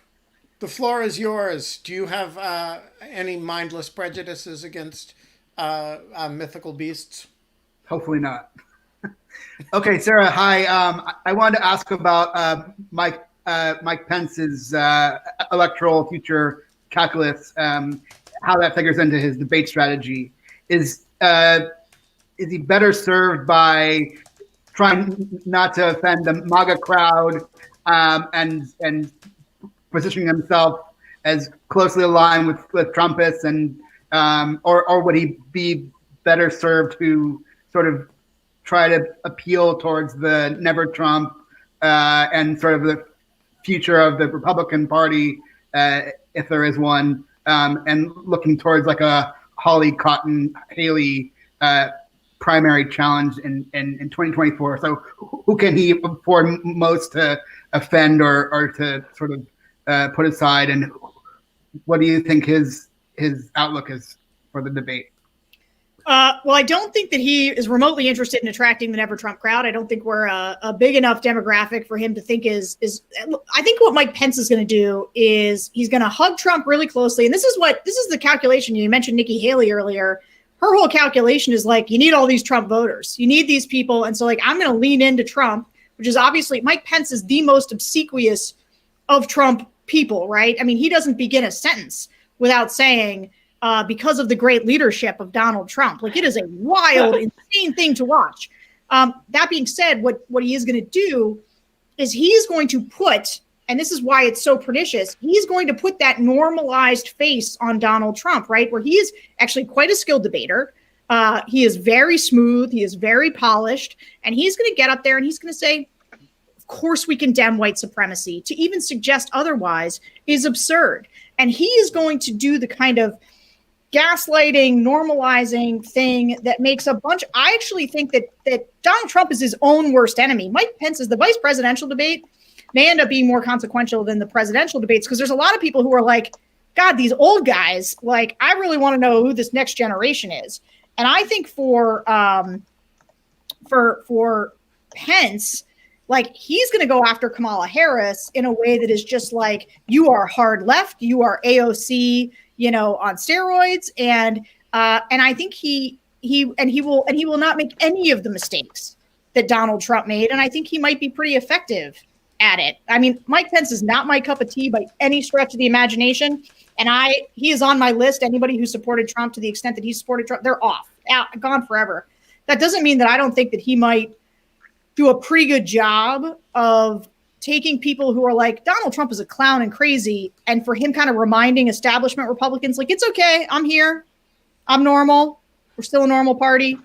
the floor is yours. Do you have any mindless prejudices against mythical beasts? Hopefully not. Okay, Sarah. Hi. I wanted to ask about Mike Pence's electoral future calculus. How that figures into his debate strategy. Is he better served by trying not to offend the MAGA crowd and positioning himself as closely aligned with Trumpists, and or would he be better served to sort of try to appeal towards the never Trump and sort of the future of the Republican Party, if there is one, and looking towards like a Holly Cotton Haley primary challenge in 2024. So who can he afford most to offend or to sort of put aside, and what do you think his outlook is for the debate? Well, I don't think that he is remotely interested in attracting the Never Trump crowd. I don't think we're a big enough demographic for him to think is. I think what Mike Pence is going to do is he's going to hug Trump really closely, and this is the calculation. You mentioned Nikki Haley earlier. Her whole calculation is like, you need all these Trump voters, you need these people, and so like I'm going to lean into Trump, which is obviously Mike Pence is the most obsequious of Trump people, right? I mean, he doesn't begin a sentence without saying, because of the great leadership of Donald Trump. Like, it is a wild, insane thing to watch. That being said, what he is going to do is he's going to put, and this is why it's so pernicious, he's going to put that normalized face on Donald Trump, right? Where he is actually quite a skilled debater. He is very smooth. He is very polished. And he's going to get up there and he's going to say, of course we condemn white supremacy. To even suggest otherwise is absurd. And he is going to do the kind of gaslighting, normalizing thing that makes a bunch. I actually think that Donald Trump is his own worst enemy. Mike Pence is the vice presidential debate may end up being more consequential than the presidential debates, because there's a lot of people who are like, God, these old guys, like, I really want to know who this next generation is. And I think for Pence, like, he's going to go after Kamala Harris in a way that is just like, you are hard left, you are AOC, on steroids, and I think he will not make any of the mistakes that Donald Trump made, and I think he might be pretty effective at it. I mean, Mike Pence is not my cup of tea by any stretch of the imagination, and he is on my list. Anybody who supported Trump to the extent that he supported Trump, they're off, out, gone forever. That doesn't mean that I don't think that he might do a pretty good job of taking people who are like, Donald Trump is a clown and crazy, and for him kind of reminding establishment Republicans, like, it's okay, I'm here, I'm normal, we're still a normal party.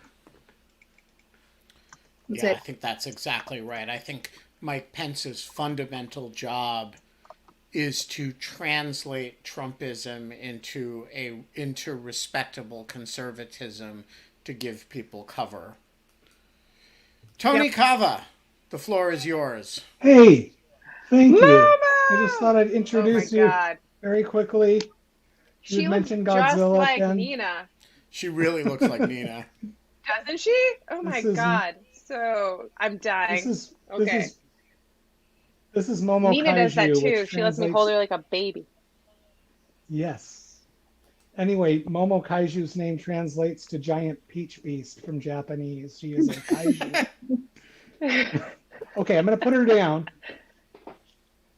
That's it. I think that's exactly right. I think Mike Pence's fundamental job is to translate Trumpism into respectable conservatism to give people cover. Tony Cava, the floor is yours. Hey, thank you. Momo! I just thought I'd introduce you very quickly. She mentioned looks just Godzilla like again. Nina. She really looks like Nina. Doesn't she? Oh my God. So I'm dying. This is Momo Nina Kaiju, does that too. which She lets me hold her like a baby. Yes. Anyway, Momo Kaiju's name translates to giant peach beast from Japanese. She is a kaiju. Okay, I'm going to put her down.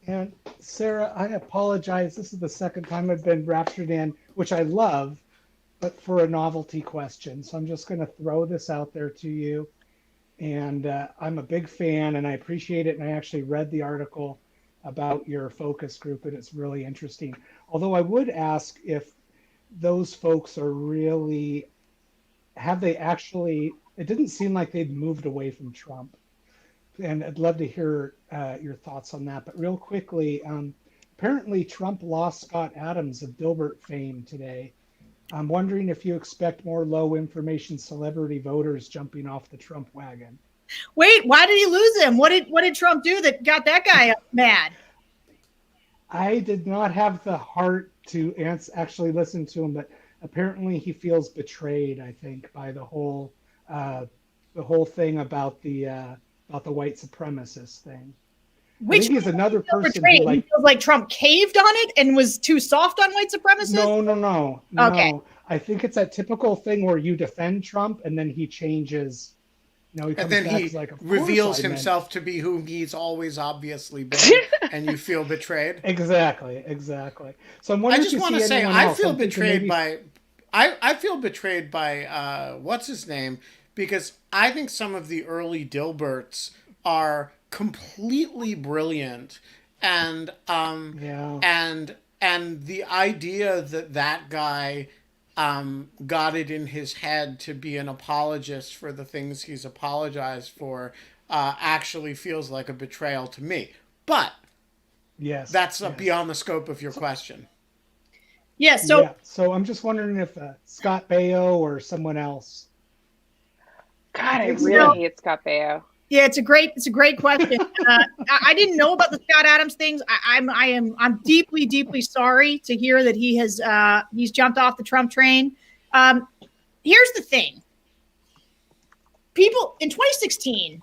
And Sarah, I apologize. This is the second time I've been raptured in, which I love, for a novelty question. So I'm just going to throw this out there to you. And I'm a big fan and I appreciate it. And I actually read the article about your focus group and it's really interesting. Although I would ask if those folks are really, have they actually, it didn't seem like they'd moved away from Trump. And I'd love to hear your thoughts on that. But real quickly, apparently Trump lost Scott Adams of Dilbert fame today. I'm wondering if you expect more low information celebrity voters jumping off the Trump wagon. Wait, why did he lose him? What did Trump do that got that guy mad? I did not have the heart to actually listen to him, but apparently he feels betrayed, I think, by the whole thing about the white supremacist thing. I think he's another person who, he feels like Trump caved on it and was too soft on white supremacists? No. Okay. No. I think it's that typical thing where you defend Trump and then he changes. He comes and then back he as like, reveals himself to be whom he's always obviously been, and you feel betrayed. Exactly. So I'm wondering. I just want to say I feel betrayed by. I feel betrayed by what's his name, because I think some of the early Dilberts are completely brilliant, and and the idea that guy got it in his head to be an apologist for the things he's apologized for actually feels like a betrayal to me. But that's beyond the scope of your question. Yes. So I'm just wondering if Scott Baio or someone else. God, I really hate Scott Baio. Yeah, it's a great question. I didn't know about the Scott Adams things. I'm deeply, deeply sorry to hear that he's jumped off the Trump train. Here's the thing. People in 2016.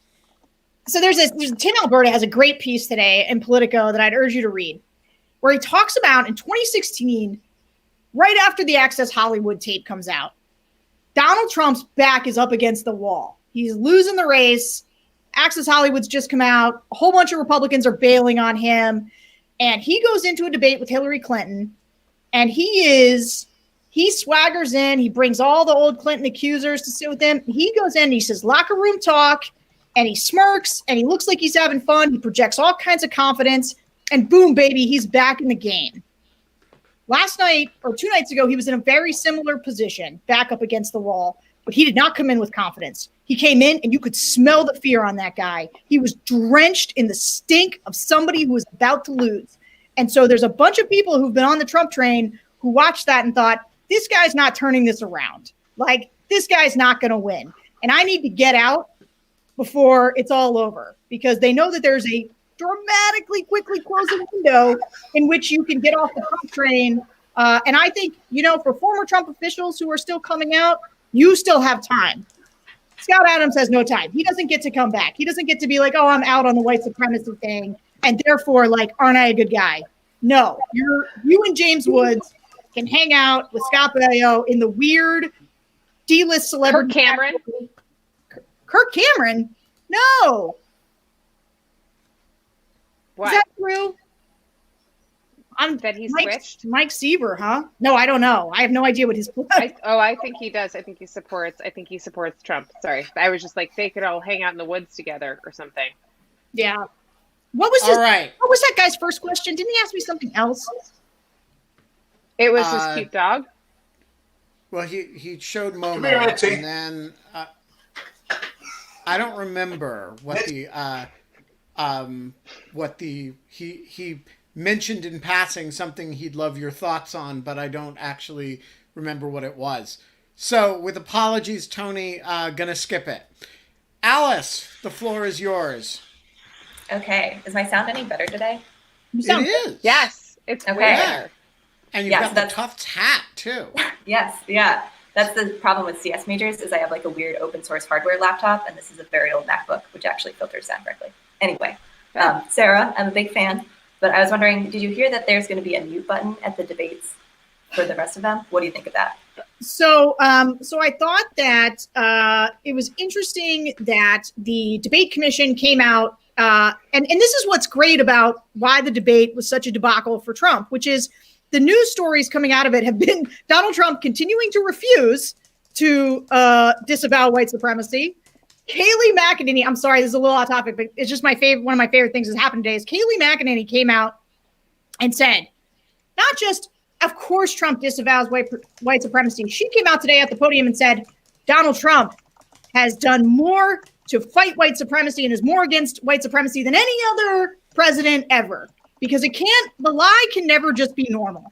So there's Tim Alberta has a great piece today in Politico that I'd urge you to read, where he talks about in 2016, right after the Access Hollywood tape comes out, Donald Trump's back is up against the wall. He's losing the race. Access Hollywood's just come out. A whole bunch of Republicans are bailing on him. And he goes into a debate with Hillary Clinton. And he swaggers in. He brings all the old Clinton accusers to sit with him. He goes in and he says locker room talk. And he smirks. And he looks like he's having fun. He projects all kinds of confidence. And boom, baby, he's back in the game. Last night or 2 nights ago, he was in a very similar position, back up against the wall. But he did not come in with confidence. He came in and you could smell the fear on that guy. He was drenched in the stink of somebody who was about to lose. And so there's a bunch of people who've been on the Trump train who watched that and thought, this guy's not turning this around. Like, this guy's not going to win. And I need to get out before it's all over, because they know that there's a dramatically quickly closing window in which you can get off the Trump train. And I think, for former Trump officials who are still coming out, you still have time. Scott Adams has no time. He doesn't get to come back. He doesn't get to be like, oh, I'm out on the white supremacy thing, and therefore, aren't I a good guy? No, you and James Woods can hang out with Scott Baio in the weird D-list celebrity. Kirk Cameron? No. What? Is that true? That he switched? Mike Seaver, huh? No, I don't know. I have no idea what his plan. I think he does. I think he supports Trump. Sorry. I was just like, they could all hang out in the woods together or something. Yeah. What was that guy's first question? Didn't he ask me something else? It was his cute dog. Well, he showed Momo, and then I don't remember he mentioned in passing something he'd love your thoughts on, but I don't actually remember what it was. So, with apologies, Tony, gonna skip it. Alice, the floor is yours. Okay. Is my sound any better today? It is. Yes. It's okay. Way better. And you've got the Tufts hat, too. Yes. Yeah. That's the problem with CS majors is I have a weird open source hardware laptop, and this is a very old MacBook, which actually filters sound correctly. Anyway, Sarah, I'm a big fan. But I was wondering, did you hear that there's going to be a mute button at the debates for the rest of them? What do you think of that? So I thought that it was interesting that the debate commission came out, and this is what's great about why the debate was such a debacle for Trump, which is the news stories coming out of it have been Donald Trump continuing to refuse to disavow white supremacy. Kayleigh McEnany, I'm sorry, this is a little off topic, but it's just my favorite. One of my favorite things that's happened today is Kayleigh McEnany came out and said, not just, of course, Trump disavows white supremacy. She came out today at the podium and said, Donald Trump has done more to fight white supremacy and is more against white supremacy than any other president ever. Because the lie can never just be normal,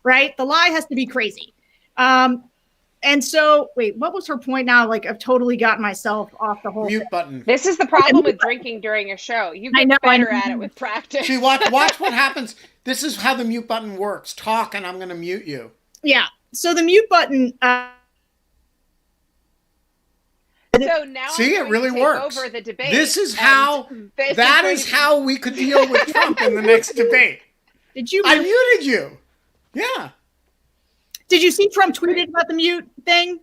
right? The lie has to be crazy. And so, wait, what was her point now? Like, I've totally gotten myself off the whole Mute thing. button. This is the problem with drinking during a show. You get better at it with practice. See, watch what happens. This is how the mute button works. Talk, and I'm going to mute you. Yeah. So the mute button. So now see, it really works. Over the debate. This is how. That is how we could deal with Trump in the next debate. Did you? I muted you. Yeah. Did you see Trump tweeted about the mute thing?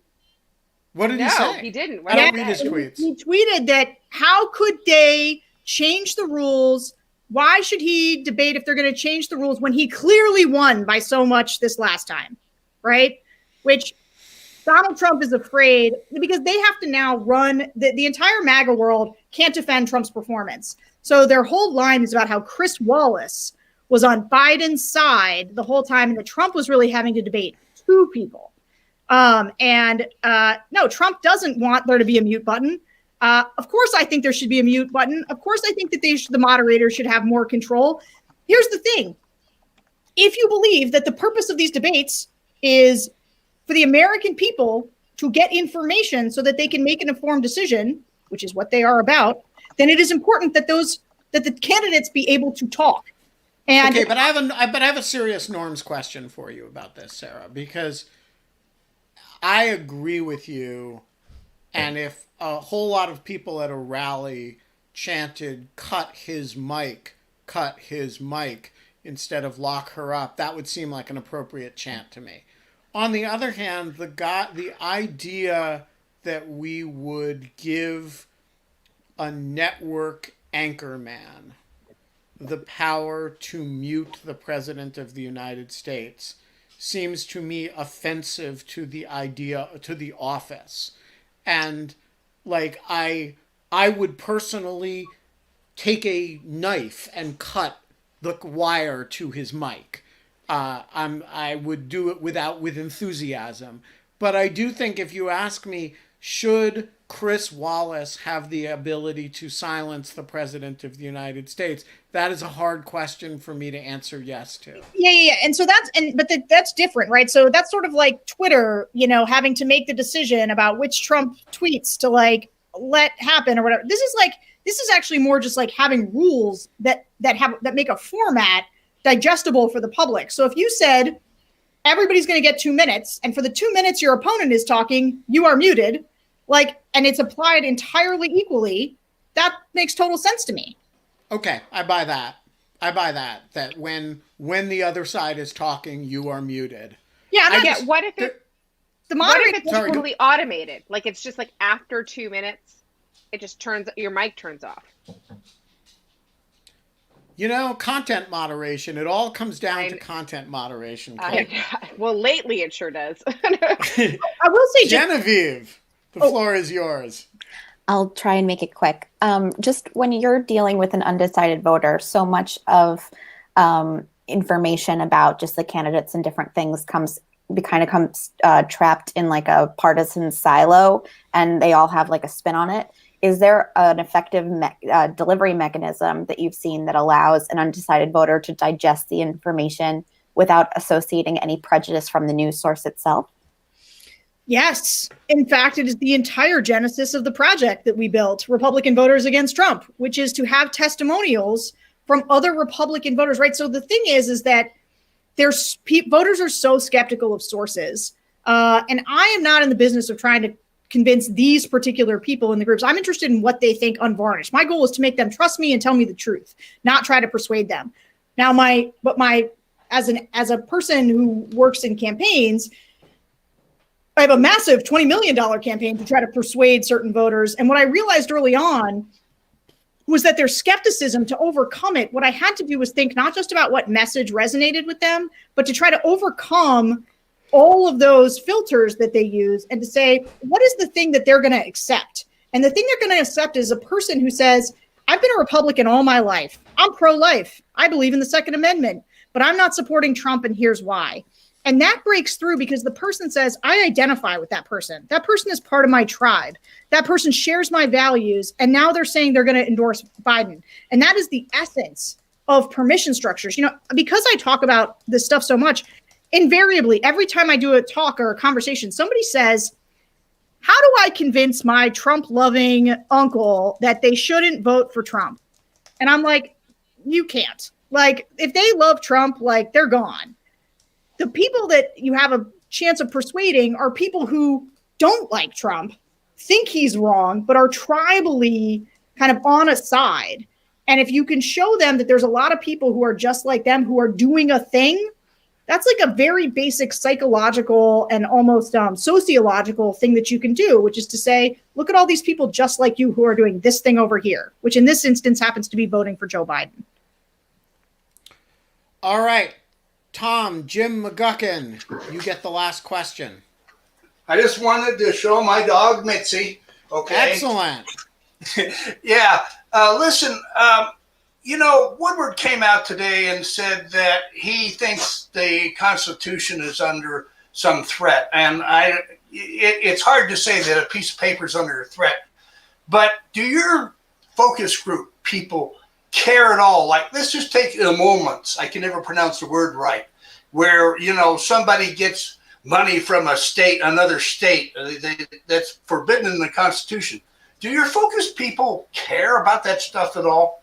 What did he say? No, he didn't. I don't read his tweets. He tweeted that how could they change the rules? Why should he debate if they're going to change the rules when he clearly won by so much this last time, right? Which Donald Trump is afraid because they have to now run the entire MAGA world can't defend Trump's performance. So their whole line is about how Chris Wallace was on Biden's side the whole time and that Trump was really having to debate two people. No, Trump doesn't want there to be a mute button. Of course, I think there should be a mute button. Of course, I think that the moderator should have more control. Here's the thing. If you believe that the purpose of these debates is for the American people to get information so that they can make an informed decision, which is what they are about, then it is important that the candidates be able to talk. And okay, but I have a serious norms question for you about this, Sarah, because I agree with you. And if a whole lot of people at a rally chanted "cut his mic," instead of "lock her up," that would seem like an appropriate chant to me. On the other hand, the idea that we would give a network anchorman the power to mute the President of the United States seems to me offensive to the idea, to the office. And like, I would personally take a knife and cut the wire to his mic. I would do it with enthusiasm. But I do think, if you ask me, should Chris Wallace have the ability to silence the President of the United States? That is a hard question for me to answer yes to. Yeah. And so that's different, right? So that's sort of like Twitter, having to make the decision about which Trump tweets to like let happen or whatever. This is actually more just like having rules that make a format digestible for the public. So if you said everybody's going to get 2 minutes, and for the 2 minutes your opponent is talking, you are muted, and it's applied entirely equally, that makes total sense to me. Okay, I buy that. That when the other side is talking, you are muted. Yeah, what if the moderator is totally automated? Like, it's just like after 2 minutes, it just your mic turns off. Content moderation. It all comes down to content moderation. Well, lately it sure does. I will say, Genevieve, the floor is yours. I'll try and make it quick. Just when you're dealing with an undecided voter, so much of information about just the candidates and different things comes trapped in like a partisan silo, and they all have like a spin on it. Is there an effective delivery mechanism that you've seen that allows an undecided voter to digest the information without associating any prejudice from the news source itself? Yes. In fact, it is the entire genesis of the project that we built, Republican Voters Against Trump, which is to have testimonials from other Republican voters, right? So the thing is that voters are so skeptical of sources. And I am not in the business of trying to convince these particular people in the groups. I'm interested in what they think unvarnished. My goal is to make them trust me and tell me the truth, not try to persuade them. Now, as a person who works in campaigns, I have a massive $20 million campaign to try to persuade certain voters. And what I realized early on was that their skepticism, to overcome it, what I had to do was think not just about what message resonated with them, but to try to overcome all of those filters that they use and to say, what is the thing that they're going to accept? And the thing they're going to accept is a person who says, I've been a Republican all my life. I'm pro-life. I believe in the Second Amendment, but I'm not supporting Trump, and here's why. And that breaks through because the person says, I identify with that person. That person is part of my tribe. That person shares my values. And now they're saying they're going to endorse Biden. And that is the essence of permission structures. You know, because I talk about this stuff so much, invariably, every time I do a talk or a conversation, somebody says, how do I convince my Trump-loving uncle that they shouldn't vote for Trump? And I'm like, you can't. Like, if they love Trump, like, they're gone. The people that you have a chance of persuading are people who don't like Trump, think he's wrong, but are tribally kind of on a side. And if you can show them that there's a lot of people who are just like them, who are doing a thing, that's like a very basic psychological and almost sociological thing that you can do, which is to say, look at all these people just like you who are doing this thing over here, which in this instance happens to be voting for Joe Biden. All right. Tom, Jim McGuckin, you get the last question. I just wanted to show my dog Mitzi. Okay. Excellent. Yeah. Listen, you know, Woodward came out today and said that he thinks the Constitution is under some threat. And it's hard to say that a piece of paper is under a threat. But do your focus group people care at all? Like, let's just take a moment. I can never pronounce the word right. Where, you know, somebody gets money from a state, another state, that's forbidden in the Constitution. Do your focus people care about that stuff at all?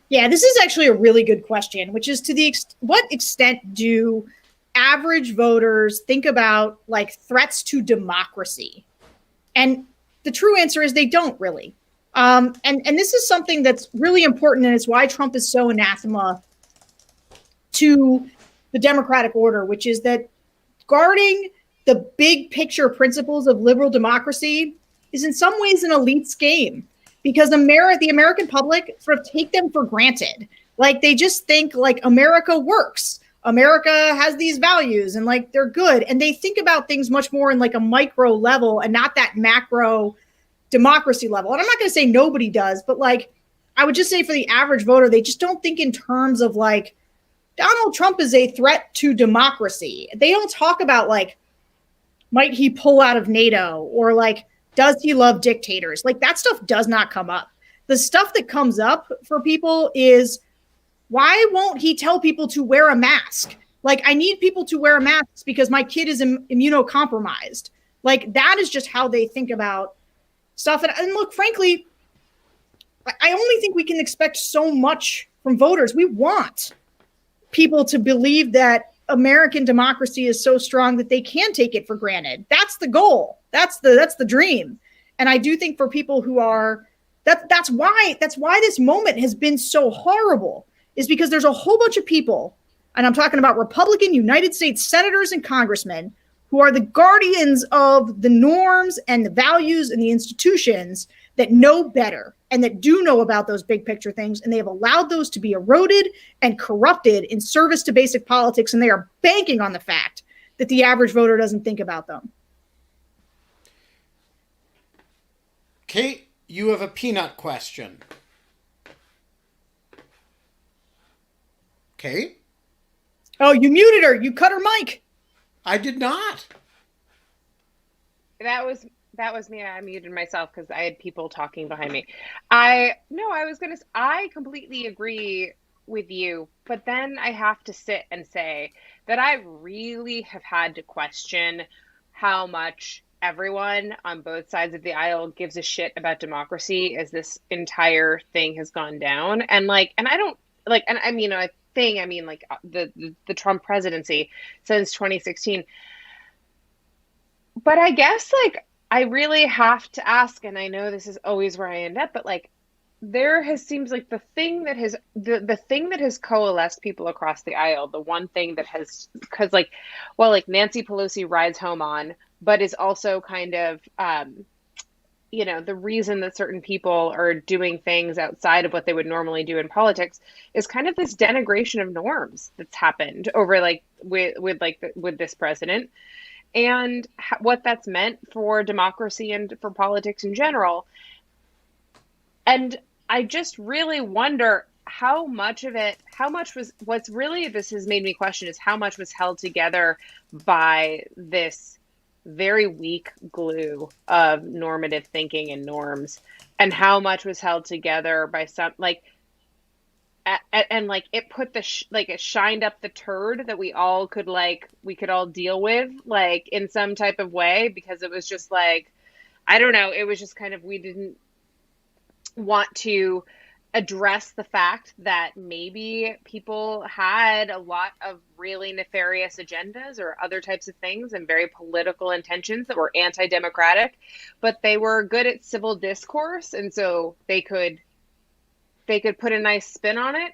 Yeah, this is actually a really good question, which is to what extent do average voters think about like threats to democracy? And the true answer is they don't really. And this is something that's really important, and it's why Trump is so anathema to the democratic order, which is that guarding the big picture principles of liberal democracy is in some ways an elite's game, because the American public sort of take them for granted. Like, they just think like America works. America has these values and like they're good. And they think about things much more in like a micro level and not that macro democracy level. And I'm not going to say nobody does, but like, I would just say for the average voter, they just don't think in terms of like, Donald Trump is a threat to democracy. They don't talk about like, might he pull out of NATO, or like, does he love dictators? Like, that stuff does not come up. The stuff that comes up for people is, why won't he tell people to wear a mask? Like, I need people to wear a mask because my kid is immunocompromised. Like, that is just how they think about stuff. And look, frankly, I only think we can expect so much from voters. We want people to believe that American democracy is so strong that they can take it for granted. That's the goal. That's the dream. And I do think for people who are, that's why this moment has been so horrible, is because there's a whole bunch of people, and I'm talking about Republican United States senators and congressmen, who are the guardians of the norms and the values and the institutions that know better and that do know about those big picture things. And they have allowed those to be eroded and corrupted in service to basic politics. And they are banking on the fact that the average voter doesn't think about them. Kate, you have a peanut question. Kate? Oh, you muted her. You cut her mic. I did not. That was me. I muted myself because I had people talking behind me. I completely agree with you, but then I have to sit and say that I really have had to question how much everyone on both sides of the aisle gives a shit about democracy as this entire thing has gone down. And I don't like, and I mean, the Trump presidency since 2016. But I guess like, I really have to ask, and I know this is always where I end up, but like, seems like the thing that has coalesced people across the aisle, the one thing that has, because like Nancy Pelosi rides home on, but is also kind of, you know, the reason that certain people are doing things outside of what they would normally do in politics is kind of this denigration of norms that's happened over like with this president, and what that's meant for democracy and for politics in general. And I just really wonder how much was what's really, this has made me question, is how much was held together by this very weak glue of normative thinking and norms, and how much was held together by some like and like it put the it shined up the turd that we could all deal with like in some type of way, because it was just like, I don't know, it was just kind of, we didn't want to address the fact that maybe people had a lot of really nefarious agendas or other types of things and very political intentions that were anti-democratic, but they were good at civil discourse, and so they could put a nice spin on it.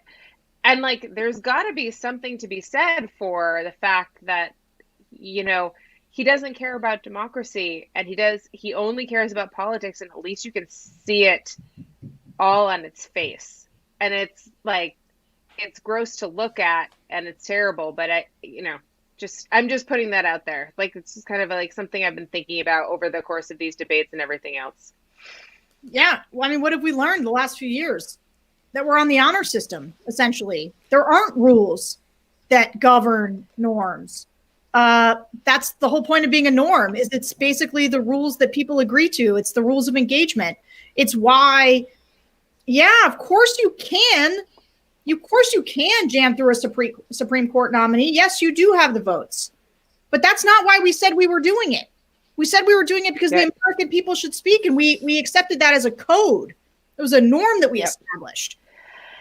And like, there's got to be something to be said for the fact that, you know, he doesn't care about democracy, and he only cares about politics, and at least you can see it all on its face. And it's like, it's gross to look at and it's terrible, but I'm just putting that out there. Like, it's just kind of like something I've been thinking about over the course of these debates and everything else. Yeah. Well, I mean, what have we learned the last few years? That we're on the honor system, essentially. There aren't rules that govern norms. That's the whole point of being a norm, is it's basically the rules that people agree to. It's the rules of engagement. It's why, yeah, of course you can. Of course you can jam through a Supreme Court nominee. Yes, you do have the votes. But that's not why we said we were doing it. We said we were doing it because the American people should speak, and we accepted that as a code. It was a norm that we established.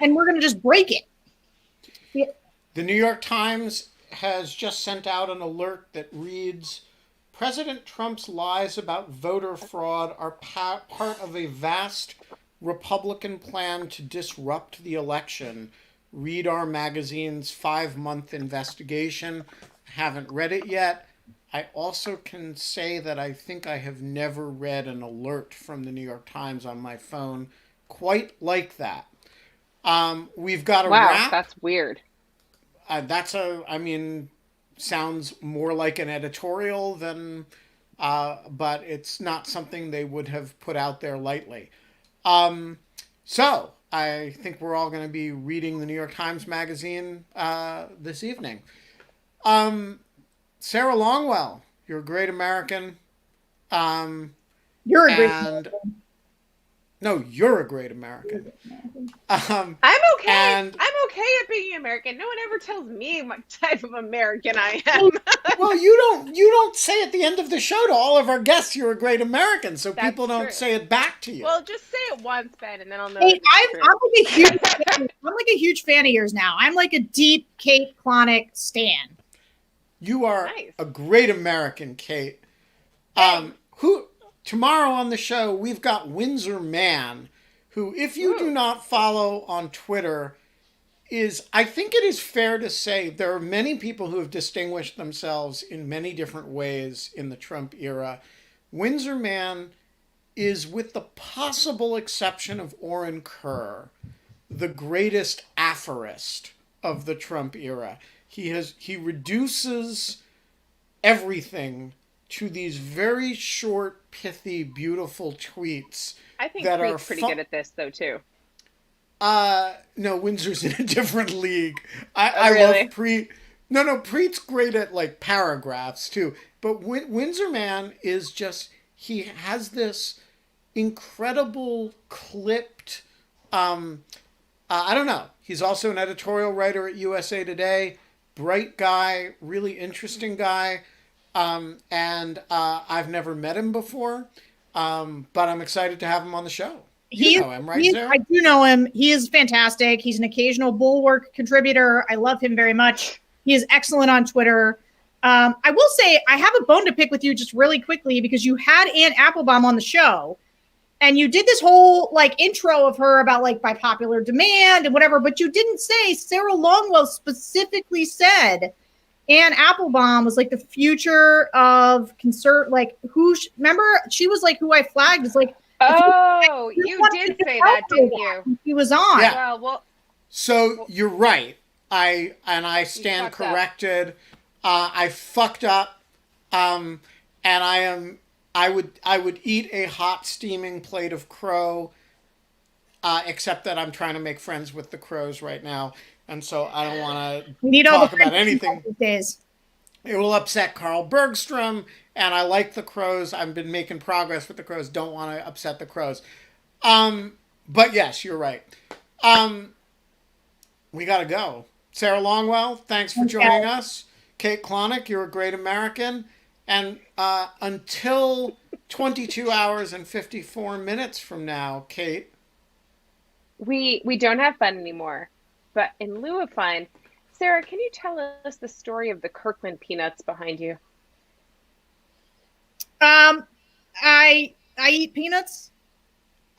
And we're going to just break it. Yeah. The New York Times has just sent out an alert that reads, President Trump's lies about voter fraud are part of a vast Republican plan to disrupt the election. Read our magazine's 5-month investigation. Haven't read it yet. I also can say that I think I have never read an alert from the New York Times on my phone quite like that. We've got a wrap. That's weird. Sounds more like an editorial than, but it's not something they would have put out there lightly. So I think we're all going to be reading the New York Times Magazine this evening. Sarah Longwell, you're a great American. You're a great American. No, you're a great American. I'm okay. I'm okay at being American. No one ever tells me what type of American I am. Well, you don't say at the end of the show to all of our guests you're a great American, so That's people don't true. say it back to you. Well, just say it once, Ben, and then I'll know. Hey, I'm like a huge fan of yours now. I'm like a deep Kate Klonick stan. You are a great American, Kate. Tomorrow on the show, we've got Windsor Mann, who, if you do not follow on Twitter, I think it is fair to say there are many people who have distinguished themselves in many different ways in the Trump era. Windsor Mann is, with the possible exception of Oren Kerr, the greatest aphorist of the Trump era. He reduces everything to these very short, pithy, beautiful tweets. I think Preet's pretty good at this, though, too. No, Windsor's in a different league. Really? I love Preet. No, Preet's great at, like, paragraphs, too. But Windsor Mann is just, he has this incredible, clipped, I don't know. He's also an editorial writer at USA Today. Bright guy, really interesting guy. And I've never met him before, but I'm excited to have him on the show. You know him, right, Sarah? I do know him. He is fantastic. He's an occasional Bulwark contributor. I love him very much. He is excellent on Twitter. I will say I have a bone to pick with you just really quickly, because you had Ann Applebaum on the show, and you did this whole like intro of her about like by popular demand and whatever, but you didn't say Sarah Longwell specifically said Ann Applebaum was like the future of remember she was like who I flagged as like Oh, you did say that, didn't you? He was on. Yeah. Well, So you're right. I stand fucked up. corrected. I fucked up. And I would eat a hot steaming plate of crow. Except that I'm trying to make friends with the crows right now, and so I don't want to talk about anything. These days. It will upset Carl Bergstrom, and I like the crows. I've been making progress with the crows. Don't want to upset the crows. But yes, you're right. We got to go. Sarah Longwell, thanks for joining us. Kate Klonick, you're a great American. And until 22 hours and 54 minutes from now, Kate. we don't have fun anymore. But in lieu of fun, Sarah, can you tell us the story of the Kirkland peanuts behind you? I eat peanuts.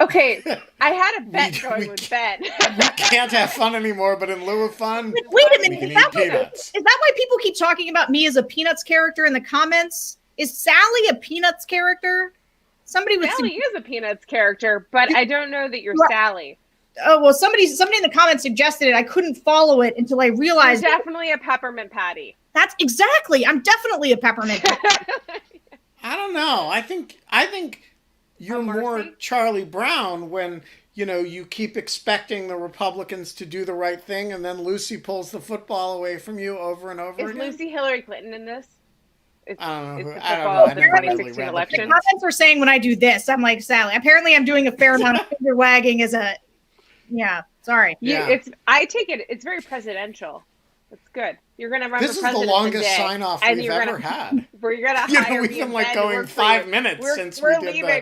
Okay, I had a bet going with Ben. We can't have fun anymore, but in lieu of fun, Wait a we minute. can Is that, eat peanuts. is that why people keep talking about me as a Peanuts character in the comments? Is Sally a Peanuts character? Somebody would Sally is a Peanuts character, but I don't know that you're Right. Sally. Oh well, somebody in the comments suggested it. I couldn't follow it until I You're realized definitely a peppermint patty. that's exactly. I'm definitely a peppermint. I don't know. I think you're more Marcy? Charlie Brown when, you keep expecting the Republicans to do the right thing, and then Lucy pulls the football away from you over and over Is again. Lucy Hillary Clinton in this? I don't It's know. the I don't football know. of I the never really 2016 read the election. The comments were saying when I do this, I'm like Sally. Apparently, I'm doing a fair amount of finger wagging as a. Yeah, sorry. Yeah. I take it. It's very presidential. It's good. You're gonna run This for is president the longest today, sign off and we've you're ever gonna, had. We're gonna You know, hire we've me been and like Ben to going work for 5 you. minutes We're since we're we did leaving. that.